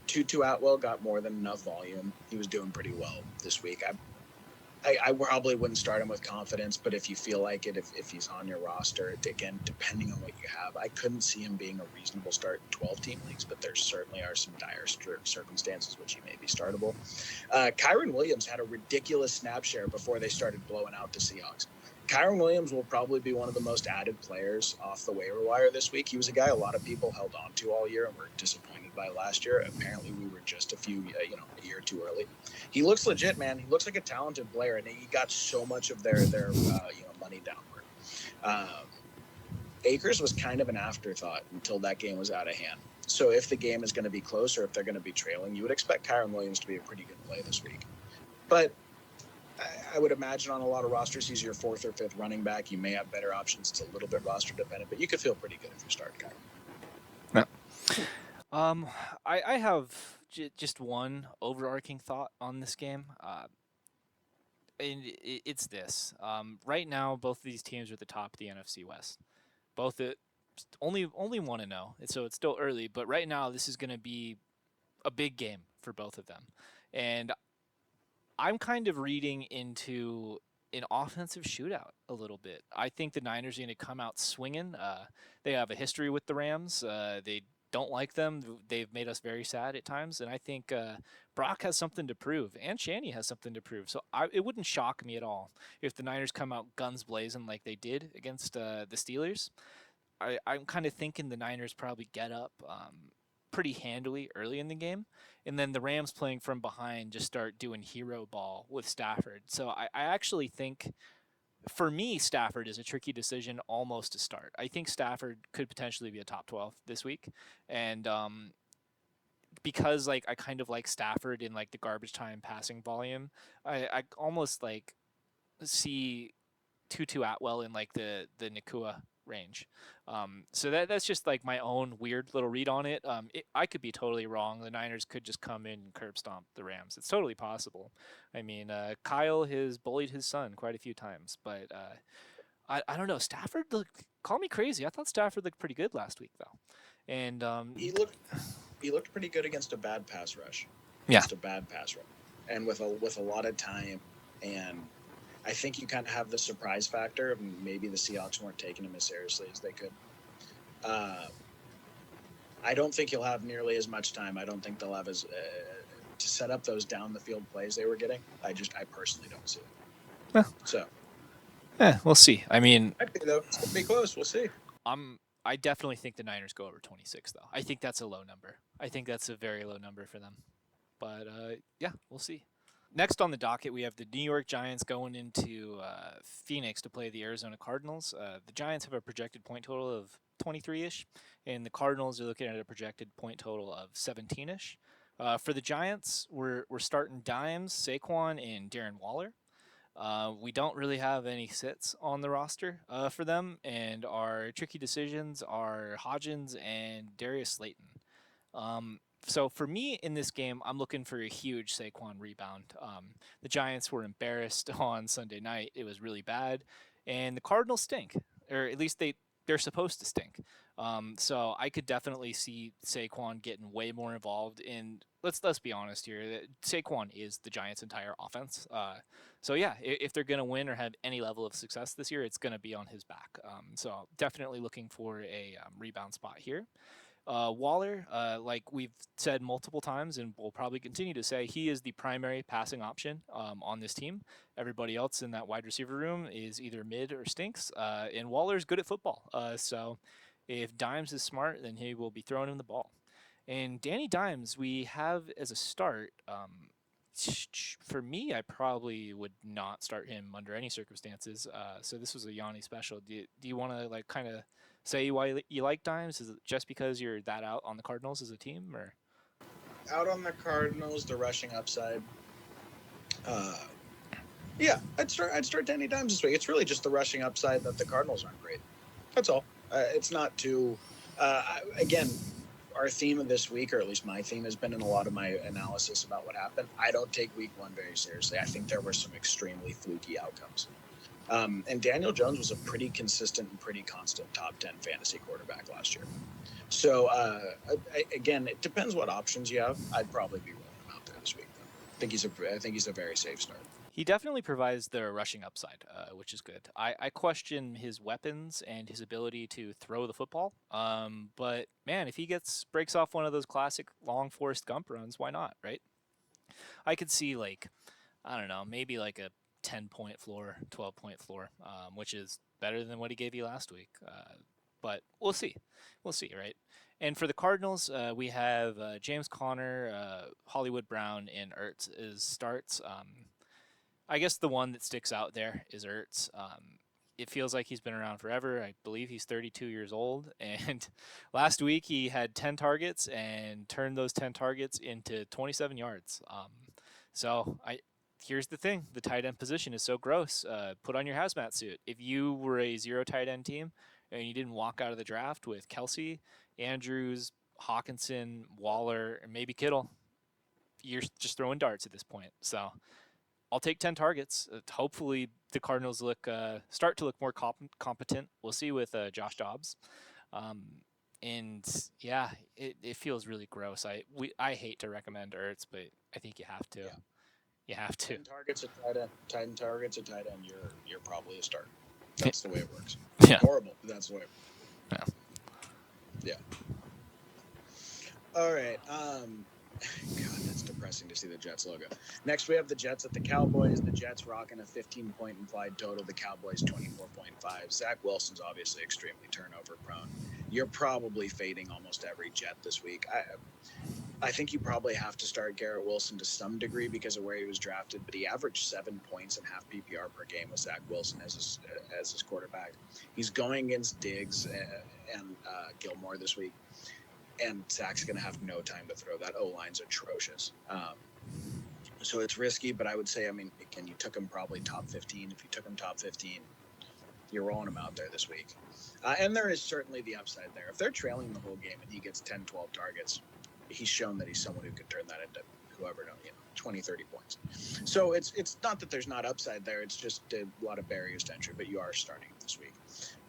Tutu Atwell got more than enough volume. He was doing pretty well this week. I probably wouldn't start him with confidence, but if you feel like it, if he's on your roster, again, depending on what you have, I couldn't see him being a reasonable start in 12-team leagues, but there certainly are some dire circumstances which he may be startable. Kyron Williams had a ridiculous snap share before they started blowing out the Seahawks. Kyron Williams will probably be one of the most added players off the waiver wire this week. He was a guy a lot of people held on to all year and were disappointed by last year. Apparently, we were just a year too early. He looks legit, man. He looks like a talented player, and he got so much of their money downward. Akers was kind of an afterthought until that game was out of hand. So if the game is going to be close or if they're going to be trailing, you would expect Kyron Williams to be a pretty good play this week. But I would imagine on a lot of rosters, he's your fourth or fifth running back. You may have better options. It's a little bit roster dependent, but you could feel pretty good if you start Kyler. No. Um, I have just one overarching thought on this game. And it's this. Right now, both of these teams are at the top of the NFC West. Both at only 1-0, so it's still early. But right now, this is going to be a big game for both of them, and I'm kind of reading into an offensive shootout a little bit. I think the Niners are going to come out swinging. They have a history with the Rams. They don't like them. They've made us very sad at times, and I think Brock has something to prove, and Shanny has something to prove. So it wouldn't shock me at all if the Niners come out guns blazing like they did against the Steelers. I'm kind of thinking the Niners probably get up pretty handily early in the game, and then the Rams playing from behind just start doing hero ball with Stafford. So I actually think, for me, Stafford is a tricky decision almost to start. I think Stafford could potentially be a top 12 this week, and because like I kind of like Stafford in like the garbage time passing volume, I almost like see Tutu Atwell in like the Nakua range. So that's just like my own weird little read on it. I could be totally wrong. The Niners could just come in and curb stomp the Rams. It's totally possible. I mean, Kyle has bullied his son quite a few times, but I don't know. Stafford call me crazy. I thought Stafford looked pretty good last week though, and He looked pretty good against a bad pass rush. Yeah. Against a bad pass rush, and with a lot of time, and I think you kind of have the surprise factor of maybe the Seahawks weren't taking him as seriously as they could. I don't think he'll have nearly as much time. I don't think they'll have as to set up those down the field plays they were getting. I personally don't see it. Well, so, we'll see. I mean, I think though it's gonna be close. We'll see. I definitely think the Niners go over 26 though. I think that's a low number. I think that's a very low number for them. But yeah, we'll see. Next on the docket, we have the New York Giants going into Phoenix to play the Arizona Cardinals. The Giants have a projected point total of 23-ish, and the Cardinals are looking at a projected point total of 17-ish. For the Giants, we're starting Dimes, Saquon, and Darren Waller. We don't really have any sits on the roster for them, and our tricky decisions are Hodgins and Darius Slayton. So for me in this game, I'm looking for a huge Saquon rebound. The Giants were embarrassed on Sunday night. It was really bad, and the Cardinals stink, or at least they're supposed to stink. So I could definitely see Saquon getting way more involved in. Let's be honest here. Saquon is the Giants' entire offense. So yeah, if they're gonna win or have any level of success this year, it's gonna be on his back. So definitely looking for a rebound spot here. Waller, like we've said multiple times and we'll probably continue to say, he is the primary passing option on this team. Everybody else in that wide receiver room is either mid or stinks, and Waller's good at football. So if Dimes is smart, then he will be throwing him the ball. And Danny Dimes, we have as a start. For me, I probably would not start him under any circumstances. So this was a Yanni special. Do you want to like kind of say why you like Dimes? Is it just because you're that out on the Cardinals as a team, or out on the Cardinals, the rushing upside? Yeah, I'd start Danny Dimes this week. It's really just the rushing upside that the Cardinals aren't great. That's all. It's not too. Again, our theme of this week, or at least my theme, has been in a lot of my analysis about what happened. I don't take week one very seriously. I think there were some extremely fluky outcomes. And Daniel Jones was a pretty consistent and pretty constant top 10 fantasy quarterback last year. So, again, it depends what options you have. I'd probably be rolling him out there this week, though. I think he's a very safe start. He definitely provides the rushing upside, which is good. I question his weapons and his ability to throw the football. But man, if he breaks off one of those classic long Forrest Gump runs, why not, right? I could see like, I don't know, maybe like a 10-point floor, 12-point floor, which is better than what he gave you last week. But we'll see. We'll see, right? And for the Cardinals, we have James Conner, Hollywood Brown, and Ertz as starts. I guess the one that sticks out there is Ertz. It feels like he's been around forever. I believe he's 32 years old. And last week he had 10 targets and turned those 10 targets into 27 yards. So here's the thing: the tight end position is so gross. Put on your hazmat suit. If you were a zero tight end team and you didn't walk out of the draft with Kelsey, Andrews, Hawkinson, Waller, and maybe Kittle, you're just throwing darts at this point. So I'll take 10 targets. Hopefully, the Cardinals start to look more competent. We'll see with Josh Dobbs. Um, and yeah, it feels really gross. I hate to recommend Ertz, but I think you have to. Yeah. You have to. 10 targets at tight end, you're probably a start. That's the way it works. Yeah. Horrible, but that's the way it works. Yeah. All right. God, that's depressing to see the Jets logo. Next, we have the Jets at the Cowboys. The Jets rocking a 15-point implied total. The Cowboys 24.5. Zach Wilson's obviously extremely turnover prone. You're probably fading almost every Jet this week. I think you probably have to start Garrett Wilson to some degree because of where he was drafted, but he averaged 7 points and half PPR per game with Zach Wilson as his quarterback. He's going against Diggs and Gilmore this week, and Zach's going to have no time to throw. That O-line's atrocious. So it's risky, but I would say, again, you took him probably top 15. If you took him top 15, you're rolling him out there this week. And there is certainly the upside there. If they're trailing the whole game and he gets 10, 12 targets, he's shown that he's someone who can turn that into whoever, 20, 30 points. So it's not that there's not upside there. It's just a lot of barriers to entry, but you are starting this week.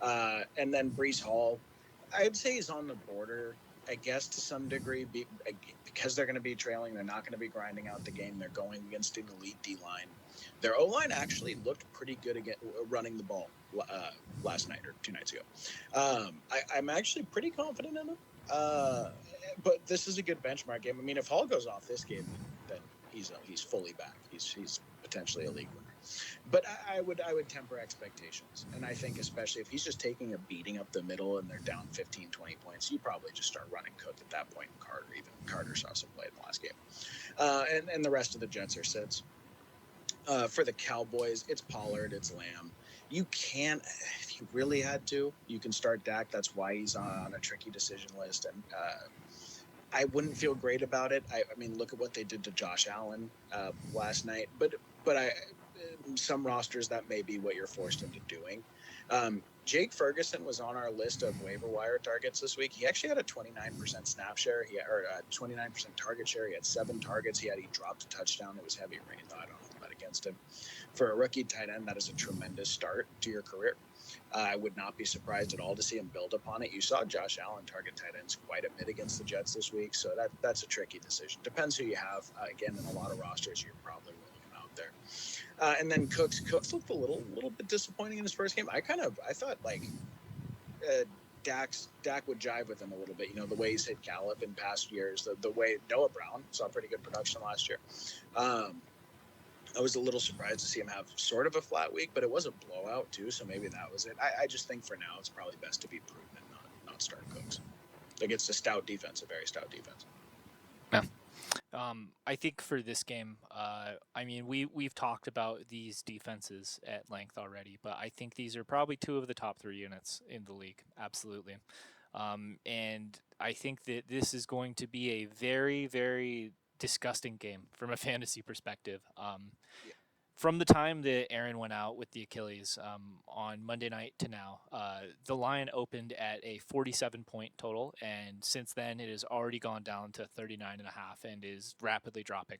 And then Breece Hall, I'd say he's on the border, I guess, to some degree, because they're going to be trailing. They're not going to be grinding out the game. They're going against an elite D-line. Their O-line actually looked pretty good again running the ball last night or 2 nights ago. I'm actually pretty confident in him. But this is a good benchmark game. If Hall goes off this game, then he's fully back. He's potentially a league winner. But I would temper expectations. And I think especially if he's just taking a beating up the middle and they're down 15, 20 points, you probably just start running Cook at that point. Carter saw some play in the last game. And the rest of the Jets are sits. For the Cowboys, it's Pollard, it's Lamb. You can, if you really had to, you can start Dak. That's why he's on a tricky decision list. And I wouldn't feel great about it. Look at what they did to Josh Allen last night. But some rosters, that may be what you're forced into doing. Jake Ferguson was on our list of waiver wire targets this week. He actually had a 29% snap share, or a 29% target share. He had 7 targets. He dropped a touchdown. It was heavy rain, though. I don't know that against him. For a rookie tight end, that is a tremendous start to your career. I would not be surprised at all to see him build upon it. You saw Josh Allen target tight ends quite a bit against the Jets this week, so that's a tricky decision. Depends who you have. Again, in a lot of rosters, you're probably rolling him out there. And then Cooks looked a little bit disappointing in his first game. I thought Dak would jive with him a little bit. The way he's hit Gallup in past years, the way Noah Brown saw pretty good production last year. I was a little surprised to see him have sort of a flat week, but it was a blowout too, so maybe that was it. I just think for now it's probably best to be prudent and not start Cooks. Against a stout defense, a very stout defense. Yeah. I think for this game, we've talked about these defenses at length already, but I think these are probably 2 of the top 3 units in the league. Absolutely. And I think that this is going to be a very, very disgusting game from a fantasy perspective. From the time that Aaron went out with the Achilles on Monday night to now, the line opened at a 47-point total, and since then it has already gone down to 39.5 and is rapidly dropping.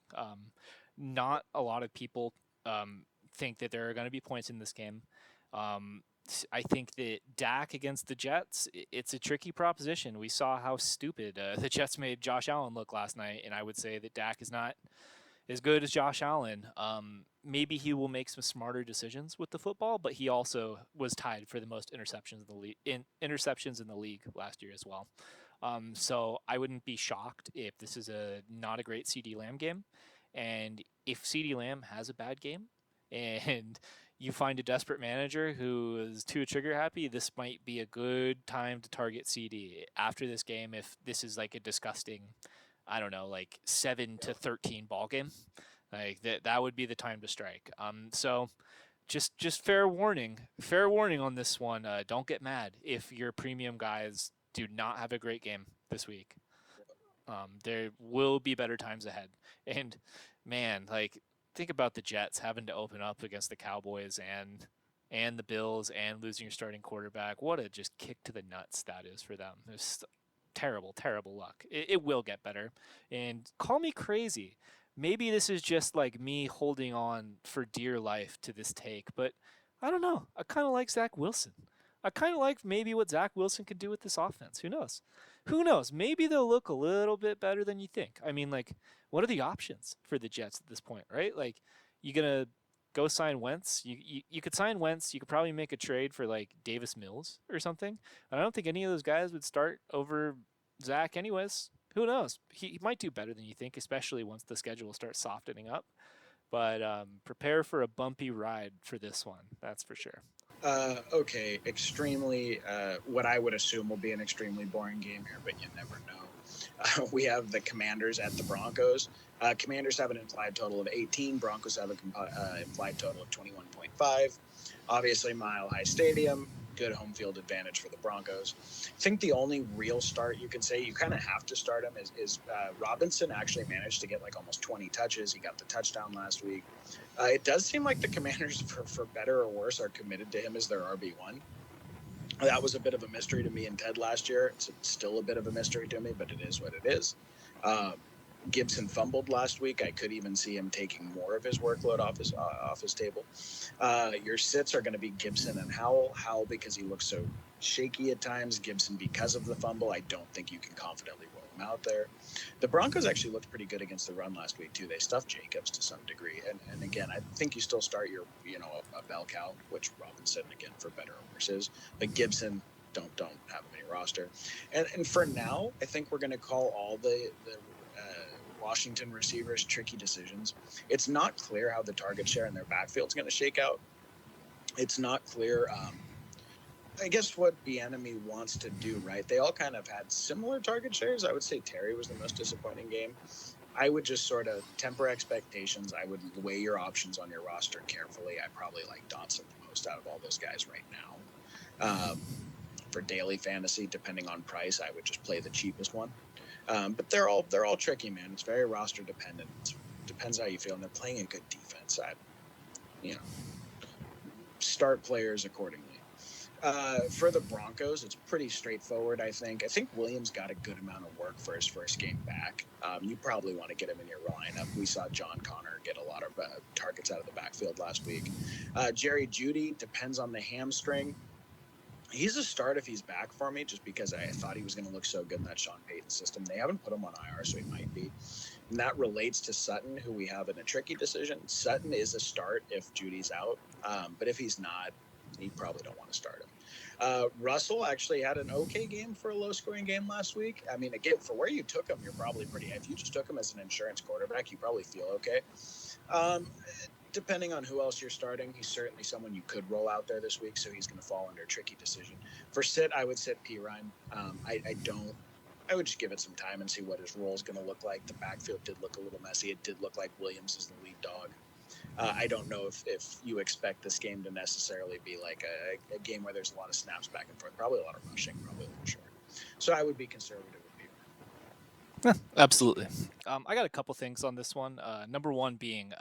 Not a lot of people think that there are going to be points in this game. I think that Dak against the Jets, it's a tricky proposition. We saw how stupid the Jets made Josh Allen look last night, and I would say that Dak is not as good as Josh Allen. Maybe he will make some smarter decisions with the football, but he also was tied for the most interceptions in the league last year as well. So I wouldn't be shocked if this is not a great CeeDee Lamb game. And if CeeDee Lamb has a bad game and you find a desperate manager who is too trigger happy, this might be a good time to target CD after this game. If this is like a disgusting, 7-13 ball game, like that would be the time to strike. So just fair warning on this one. Don't get mad if your premium guys do not have a great game this week. There will be better times ahead. And man, think about the Jets having to open up against the Cowboys and the Bills and losing your starting quarterback. What a just kick to the nuts that is for them. It's terrible, terrible luck. It will get better. And call me crazy. Maybe this is just like me holding on for dear life to this take, but I don't know. I kind of like Zach Wilson. I kind of like maybe what Zach Wilson could do with this offense. Who knows? Who knows? Maybe they'll look a little bit better than you think. I mean, like, what are the options for the Jets at this point, right? Like, you gonna go sign Wentz? You could sign Wentz. You could probably make a trade for like Davis Mills or something. I don't think any of those guys would start over Zach, anyways. Who knows? He might do better than you think, especially once the schedule starts softening up. But prepare for a bumpy ride for this one. That's for sure. Okay, extremely, what I would assume will be an extremely boring game here, but you never know. We have the Commanders at the Broncos. Commanders have an implied total of 18. Broncos have an implied total of 21.5. Obviously, Mile High Stadium, good home field advantage for the Broncos. I think the only real start you can say you kind of have to start him is Robinson actually managed to get like almost 20 touches. He got the touchdown last week. It does seem like the Commanders, for better or worse, are committed to him as their RB1. That was a bit of a mystery to me and Ted last year. It's still a bit of a mystery to me, but it is what it is. Gibson fumbled last week. I could even see him taking more of his workload off his table. Your sits are going to be Gibson and Howell. Howell because he looks so shaky at times. Gibson because of the fumble. I don't think you can confidently roll him out there. The Broncos actually looked pretty good against the run last week too. They stuffed Jacobs to some degree, and again, I think you still start your a bell cow, which Robinson again for better or worse is, but Gibson don't have him in your roster, and for now, I think we're going to call all the Washington receivers tricky decisions. It's not clear how the target share in their backfield is going to shake out. It's not clear. I guess what Bieniemy wants to do, right? They all kind of had similar target shares. I would say Terry was the most disappointing game. I would just sort of temper expectations. I would weigh your options on your roster carefully. I probably like Dotson the most out of all those guys right now. For daily fantasy, depending on price, I would just play the cheapest one. But they're all tricky, man. It's very roster dependent. It depends how you feel, and they're playing a good defense. Start players accordingly. For the Broncos, it's pretty straightforward, I think. I think Williams got a good amount of work for his first game back. You probably want to get him in your lineup. We saw John Connor get a lot of targets out of the backfield last week. Jerry Jeudy depends on the hamstring. He's a start if he's back for me, just because I thought he was going to look so good in that Sean Payton system. They haven't put him on IR, so he might be. And that relates to Sutton, who we have in a tricky decision. Sutton is a start if Judy's out, but if he's not, you probably don't want to start him. Russell actually had an okay game for a low-scoring game last week. I mean, again, for where you took him, you're probably pretty. If you just took him as an insurance quarterback, you probably feel okay. Depending on who else you're starting, he's certainly someone you could roll out there this week, so he's going to fall under a tricky decision. For sit, I would sit Pirine. I would just give it some time and see what his role is going to look like. The backfield did look a little messy. It did look like Williams is the lead dog. I don't know if you expect this game to necessarily be like a game where there's a lot of snaps back and forth. Probably a lot of rushing, probably a little short. So I would be conservative with Pirine. Absolutely. I got a couple things on this one. Number one being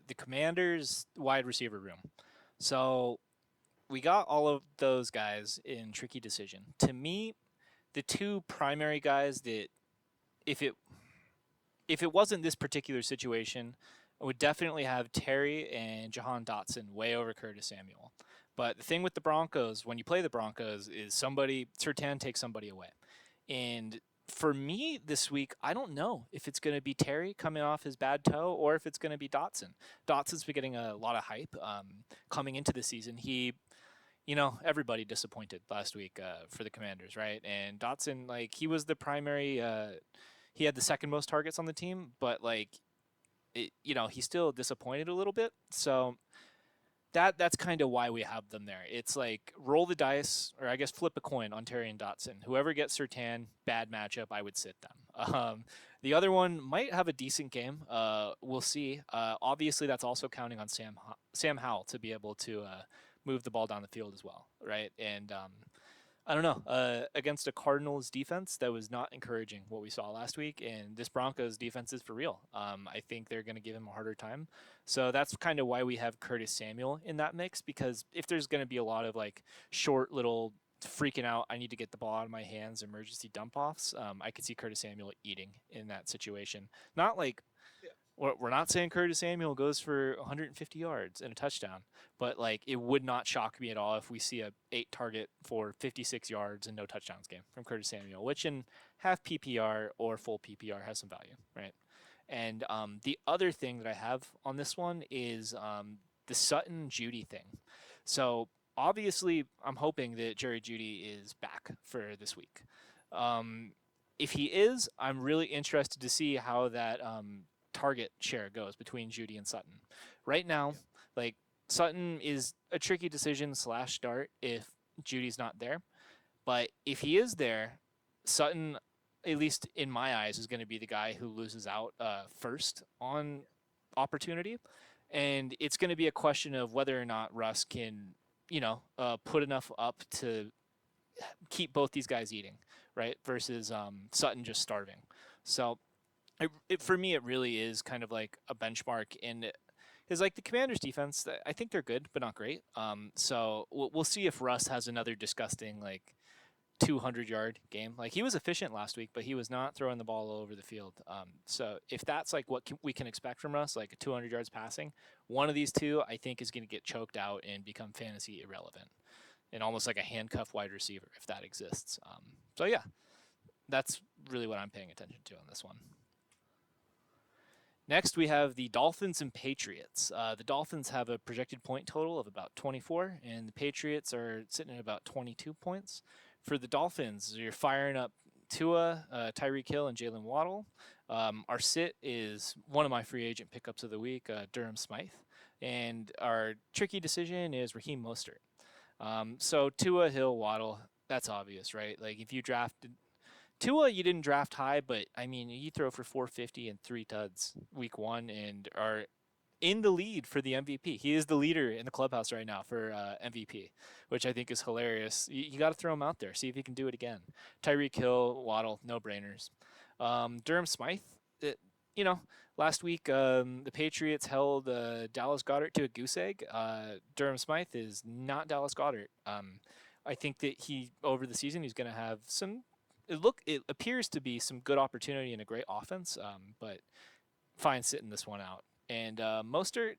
the Commanders' wide receiver room. So we got all of those guys in tricky decision. To me, the two primary guys that if it wasn't this particular situation, I would definitely have Terry and Jahan Dotson way over Curtis Samuel. But the thing with the Broncos, when you play the Broncos, is Surtain takes somebody away. And for me this week, I don't know if it's going to be Terry coming off his bad toe or if it's going to be Dotson. Dotson's been getting a lot of hype coming into the season. Everybody disappointed last week for the Commanders, right? And Dotson, he was the primary. He had the second most targets on the team, but he still disappointed a little bit. So that's kind of why we have them there. It's like roll the dice, or I guess flip a coin on Terry and Dotson. Whoever gets Surtain, bad matchup, I would sit them. The other one might have a decent game. We'll see. Obviously, that's also counting on Sam Howell to be able to move the ball down the field as well, right? And I don't know. Against a Cardinals defense that was not encouraging what we saw last week, and this Broncos defense is for real. I think they're going to give him a harder time. So that's kind of why we have Curtis Samuel in that mix, because if there's going to be a lot of like short little freaking out, I need to get the ball out of my hands, emergency dump offs, I could see Curtis Samuel eating in that situation. Not like we're not saying Curtis Samuel goes for 150 yards and a touchdown, but like it would not shock me at all if we see a 8 target for 56 yards and no touchdowns game from Curtis Samuel, which in half PPR or full PPR has some value, right? And the other thing that I have on this one is the Sutton Judy thing. So obviously, I'm hoping that Jerry Judy is back for this week. Um, if he is, I'm really interested to see how that target share goes between Judy and Sutton. Right now, like Sutton is a tricky decision slash start if Judy's not there. But if he is there, Sutton, at least in my eyes, is going to be the guy who loses out first on opportunity. And it's going to be a question of whether or not Russ can, put enough up to keep both these guys eating, right? Versus Sutton just starving. So for me, it really is kind of like a benchmark in is like the Commanders' defense. I think they're good, but not great. So we'll see if Russ has another disgusting like 200-yard game. Like he was efficient last week, but he was not throwing the ball all over the field. So if that's like what we can expect from Russ, like a 200 yards passing, one of these two I think is going to get choked out and become fantasy irrelevant, and almost like a handcuff wide receiver if that exists. So yeah, that's really what I'm paying attention to on this one. Next, we have the Dolphins and Patriots. The Dolphins have a projected point total of about 24, and the Patriots are sitting at about 22 points. For the Dolphins, you're firing up Tua, Tyreek Hill, and Jalen Waddle. Our sit is one of my free agent pickups of the week, Durham Smythe. And our tricky decision is Raheem Mostert. So Tua, Hill, Waddle, that's obvious, right? Like if you drafted Tua, you didn't draft high, but I mean, you throw for 450 and 3 tuds week one and are in the lead for the MVP. He is the leader in the clubhouse right now for MVP, which I think is hilarious. You got to throw him out there, see if he can do it again. Tyreek Hill, Waddle, no brainers. Durham Smythe, it, you know, last week the Patriots held Dallas Goedert to a goose egg. Durham Smythe is not Dallas Goedert. I think that he over the season he's going to have some. It appears to be some good opportunity and a great offense, but fine sitting this one out. And Mostert,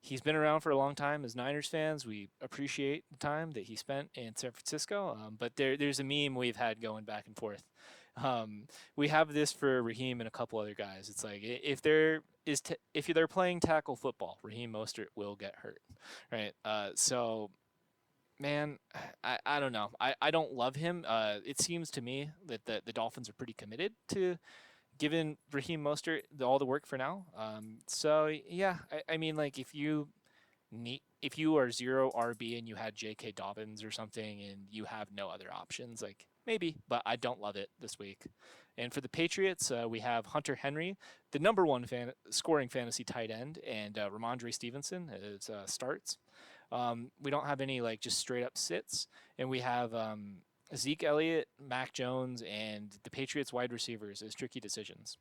he's been around for a long time as Niners fans. We appreciate the time that he spent in San Francisco. But there's a meme we've had going back and forth. We have this for Raheem and a couple other guys. It's like if they're playing tackle football, Raheem Mostert will get hurt, right? So man, I don't know. I don't love him. It seems to me that the Dolphins are pretty committed to giving Raheem Mostert all the work for now. So yeah, I mean, like if you are zero RB and you had J.K. Dobbins or something and you have no other options, like maybe, but I don't love it this week. And for the Patriots, we have Hunter Henry, the number one scoring fantasy tight end, and Ramondre Stevenson as starts. We don't have any like just straight up sits, and we have Zeke Elliott, Mac Jones, and the Patriots wide receivers as tricky decisions.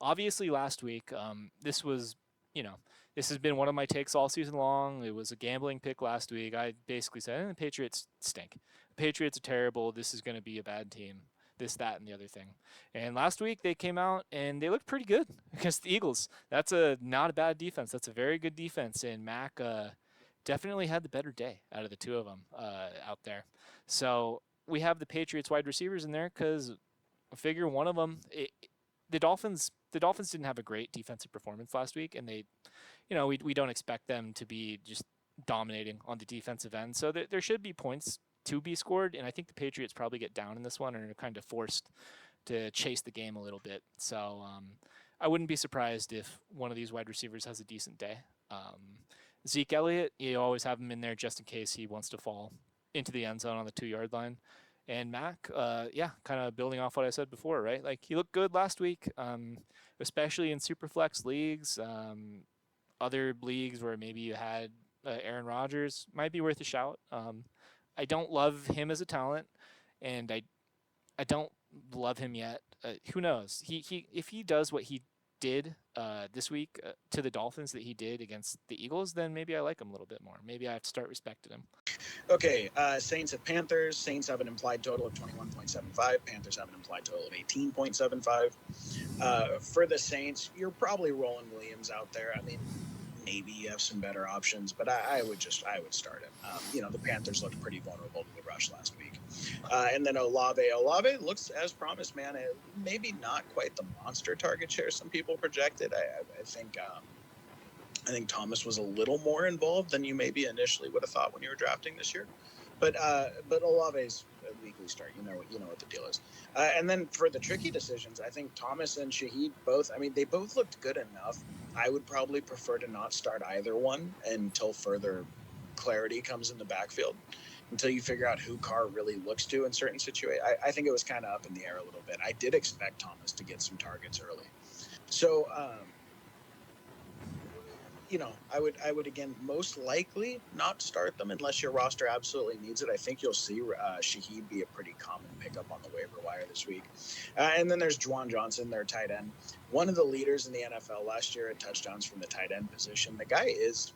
Obviously, last week, this was, this has been one of my takes all season long. It was a gambling pick last week. I basically said, the Patriots stink. The Patriots are terrible. This is going to be a bad team. This, that, and the other thing. And last week they came out and they looked pretty good against the Eagles. That's not a bad defense. That's a very good defense. And Mac definitely had the better day out of the two of them out there. So we have the Patriots wide receivers in there because I figure one of them, the Dolphins didn't have a great defensive performance last week, and they, we don't expect them to be just dominating on the defensive end. So there should be points to be scored, and I think the Patriots probably get down in this one and are kind of forced to chase the game a little bit. So I wouldn't be surprised if one of these wide receivers has a decent day. Zeke Elliott, you always have him in there just in case he wants to fall into the end zone on the 2-yard line. And Mac, kind of building off what I said before, right? Like he looked good last week, especially in Superflex leagues. Other leagues where maybe you had Aaron Rodgers might be worth a shout. I don't love him as a talent, and I don't love him yet. Who knows? He if he does what he did this week to the Dolphins that he did against the Eagles, then maybe I like him a little bit more. Maybe I have to start respecting him. Okay, Saints at Panthers. Saints have an implied total of 21.75. Panthers have an implied total of 18.75. For the Saints, you're probably rolling Williams out there. I mean, maybe you have some better options, but I would start him. The Panthers looked pretty vulnerable to the rush last week. And then Olave looks as promised, man. Maybe not quite the monster target share some people projected. I think Thomas was a little more involved than you maybe initially would have thought when you were drafting this year. But Olave's a weekly start. You know what the deal is. And then for the tricky decisions, I think Thomas and Shaheed both. I mean, they both looked good enough. I would probably prefer to not start either one until further clarity comes in the backfield. Until you figure out who Carr really looks to in certain situations. I think it was kind of up in the air a little bit. I did expect Thomas to get some targets early. So. I would again most likely not start them unless your roster absolutely needs it. I think you'll see Shaheed be a pretty common pickup on the waiver wire this week. And then there's Juwan Johnson, their tight end, one of the leaders in the NFL last year in touchdowns from the tight end position. The guy is,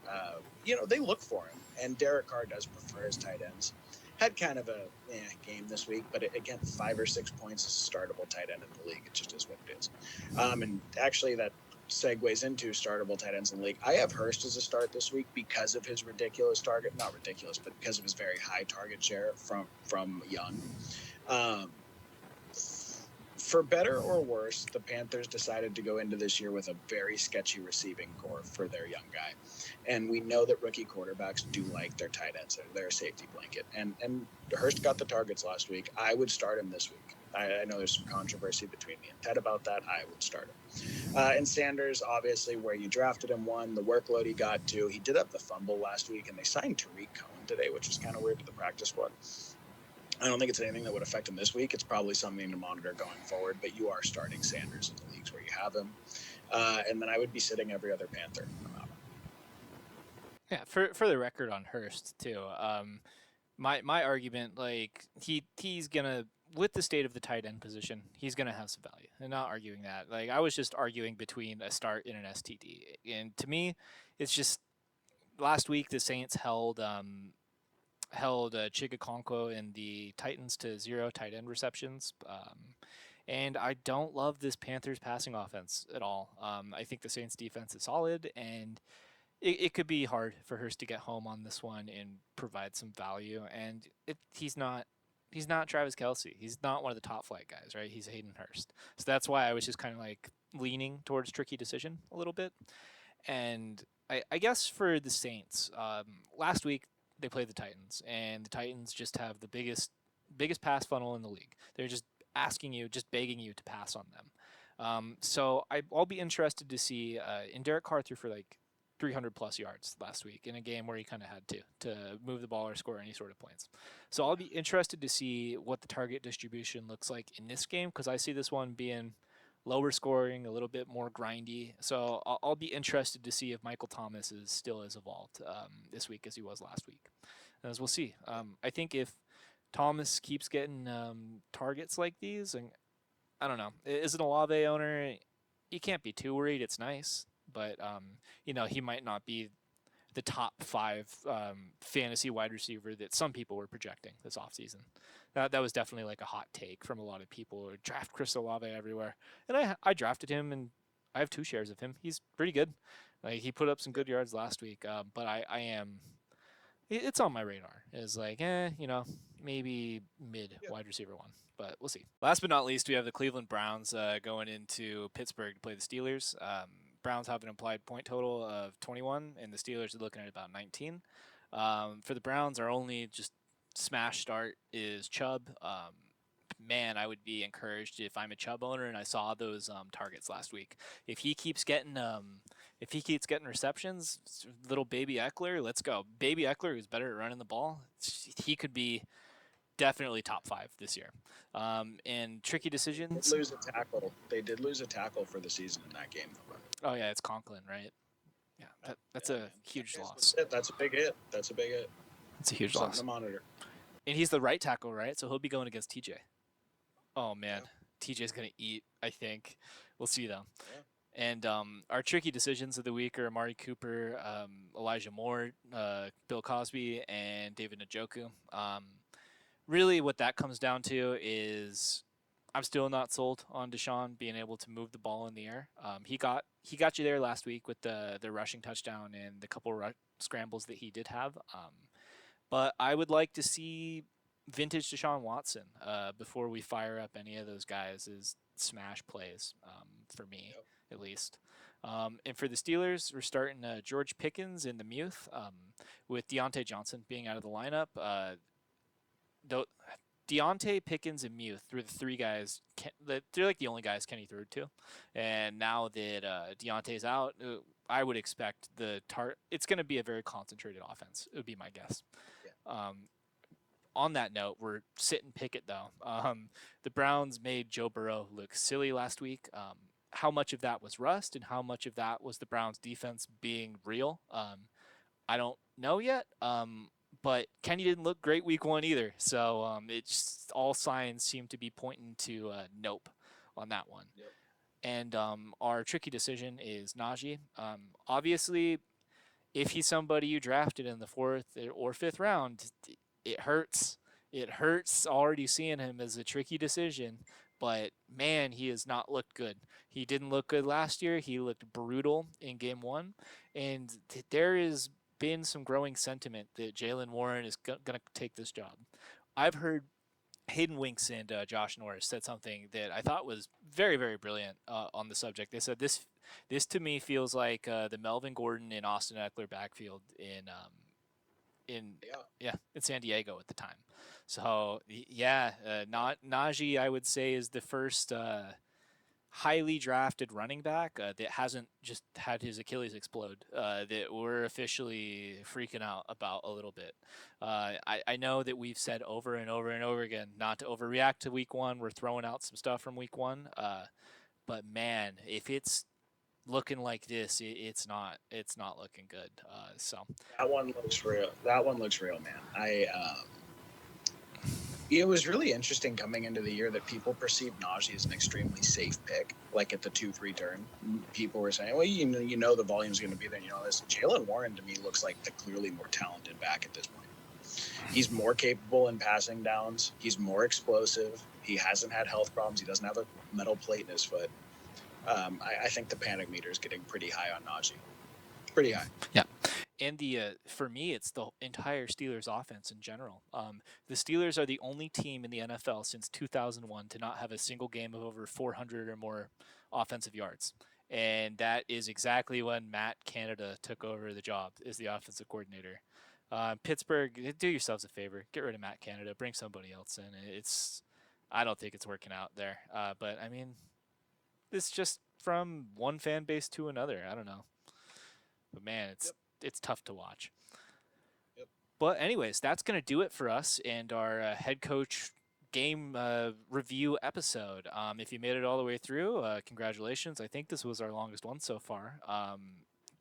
they look for him, and Derek Carr does prefer his tight ends. Had kind of a game this week, but again, 5 or 6 points is a startable tight end in the league. It just is what it is. And actually that segues into startable tight ends in the league. I have Hurst as a start this week because of his ridiculous target, not ridiculous, but because of his very high target share from Young. For better or worse, the Panthers decided to go into this year with a very sketchy receiving core for their young guy. And we know that rookie quarterbacks do like their tight ends. They're a safety blanket. And Hurst got the targets last week. I would start him this week. I know there's some controversy between me and Ted about that. I would start him. And Sanders, obviously, where you drafted him, one, the workload he got to. He did have the fumble last week, and they signed Tariq Cohen today, which is kind of weird to the practice squad. I don't think it's anything that would affect him this week. It's probably something to monitor going forward, but you are starting Sanders in the leagues where you have him. And then I would be sitting every other Panther. Yeah, for the record on Hurst too. My argument, like he's gonna, with the state of the tight end position, he's gonna have some value. I'm not arguing that. Like I was just arguing between a start and an STD, and to me, it's just last week the Saints held Chigakonkwo and the Titans to 0 tight end receptions. And I don't love this Panthers passing offense at all. I think the Saints defense is solid, and it could be hard for Hurst to get home on this one and provide some value. And he's not Travis Kelce. He's not one of the top flight guys, right? He's Hayden Hurst. So that's why I was just kind of like leaning towards tricky decision a little bit. And I guess for the Saints, last week they played the Titans, and the Titans just have the biggest pass funnel in the league. They're just asking you, just begging you to pass on them. So I'll be interested to see. And Derek Carr threw for like 300 plus yards last week in a game where he kind of had to move the ball or score any sort of points. So I'll be interested to see what the target distribution looks like in this game, because I see this one being lower scoring, a little bit more grindy. So I'll be interested to see if Michael Thomas is still as evolved this week as he was last week. As we'll see. I think if Thomas keeps getting targets like these, and I don't know, as an Olave owner, you can't be too worried. It's nice, but he might not be the top 5 fantasy wide receiver that some people were projecting this offseason. That was definitely like a hot take from a lot of people. Or draft Chris Olave everywhere, and I drafted him, and I have 2 shares of him. He's pretty good. Like he put up some good yards last week, but I am. It's on my radar. It's like, maybe mid wide receiver 1, but we'll see. Last but not least, we have the Cleveland Browns going into Pittsburgh to play the Steelers. Browns have an implied point total of 21, and the Steelers are looking at about 19. For the Browns, our only just smash start is Chubb. Man, I would be encouraged if I'm a Chubb owner and I saw those targets last week. If he keeps getting receptions, little baby Eckler, let's go. Baby Eckler, who's better at running the ball, he could be definitely top 5 this year. And tricky decisions. They did lose a tackle for the season in that game. Oh yeah, it's Conklin, right? Yeah, that's a huge loss. That's a big hit. It's a huge loss. Something to monitor. And he's the right tackle, right? So he'll be going against TJ. Oh man, Yeah. TJ's gonna eat. I think we'll see though. Yeah. And our tricky decisions of the week are Amari Cooper, Elijah Moore, Bill Cosby, and David Njoku. Really, what that comes down to is I'm still not sold on Deshaun being able to move the ball in the air. He got you there last week with the rushing touchdown and the couple scrambles that he did have. But I would like to see vintage Deshaun Watson before we fire up any of those guys as smash plays for me, Yep. at least. And for the Steelers, we're starting George Pickens in the Muth with Deontay Johnson being out of the lineup. Deontay, Pickens, and Muth were the three guys. They're like the only guys Kenny threw to, and now that Deontay's out, I would expect it's going to be a very concentrated offense. It would be my guess. Yeah. On that note, we're sitting Pickett though. The Browns made Joe Burrow look silly last week. How much of that was rust, and how much of that was the Browns' defense being real? I don't know yet. But Kenny didn't look great week one either. So all signs seem to be pointing to nope on that one. Yep. And our tricky decision is Najee. Obviously, if he's somebody you drafted in the 4th or 5th round, it hurts. It hurts already seeing him as a tricky decision. But man, he has not looked good. He didn't look good last year. He looked brutal in game 1. And there is been some growing sentiment that Jalen Warren is going to take this job. I've heard Hayden Winks and Josh Norris said something that I thought was very, very brilliant on the subject. They said this to me feels like the Melvin Gordon and Austin Eckler backfield in San Diego at the time. So Najee I would say is the first highly drafted running back that hasn't just had his Achilles explode, that we're officially freaking out about a little bit. I know that we've said over and over and over again not to overreact to week 1. We're throwing out some stuff from week 1. But man, if it's looking like this, it's not looking good. So that one looks real. That one looks real, man. It was really interesting coming into the year that people perceived Najee as an extremely safe pick. Like at the 2-3 turn, people were saying, "Well, you know the volume's going to be there." You know this. Jalen Warren to me looks like the clearly more talented back at this point. He's more capable in passing downs. He's more explosive. He hasn't had health problems. He doesn't have a metal plate in his foot. I think the panic meter is getting pretty high on Najee. Pretty high. Yeah. And for me, it's the entire Steelers offense in general. The Steelers are the only team in the NFL since 2001 to not have a single game of over 400 or more offensive yards. And that is exactly when Matt Canada took over the job as the offensive coordinator. Pittsburgh, do yourselves a favor. Get rid of Matt Canada. Bring somebody else in. I don't think it's working out there. But, I mean, it's just from one fan base to another. I don't know. But, man, it's tough to watch. Yep. But anyways, that's going to do it for us and our head coach game review episode. If you made it all the way through, congratulations. I think this was our longest one so far.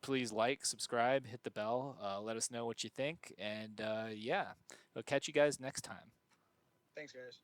Please like, subscribe, hit the bell. Let us know what you think. And we'll catch you guys next time. Thanks, guys.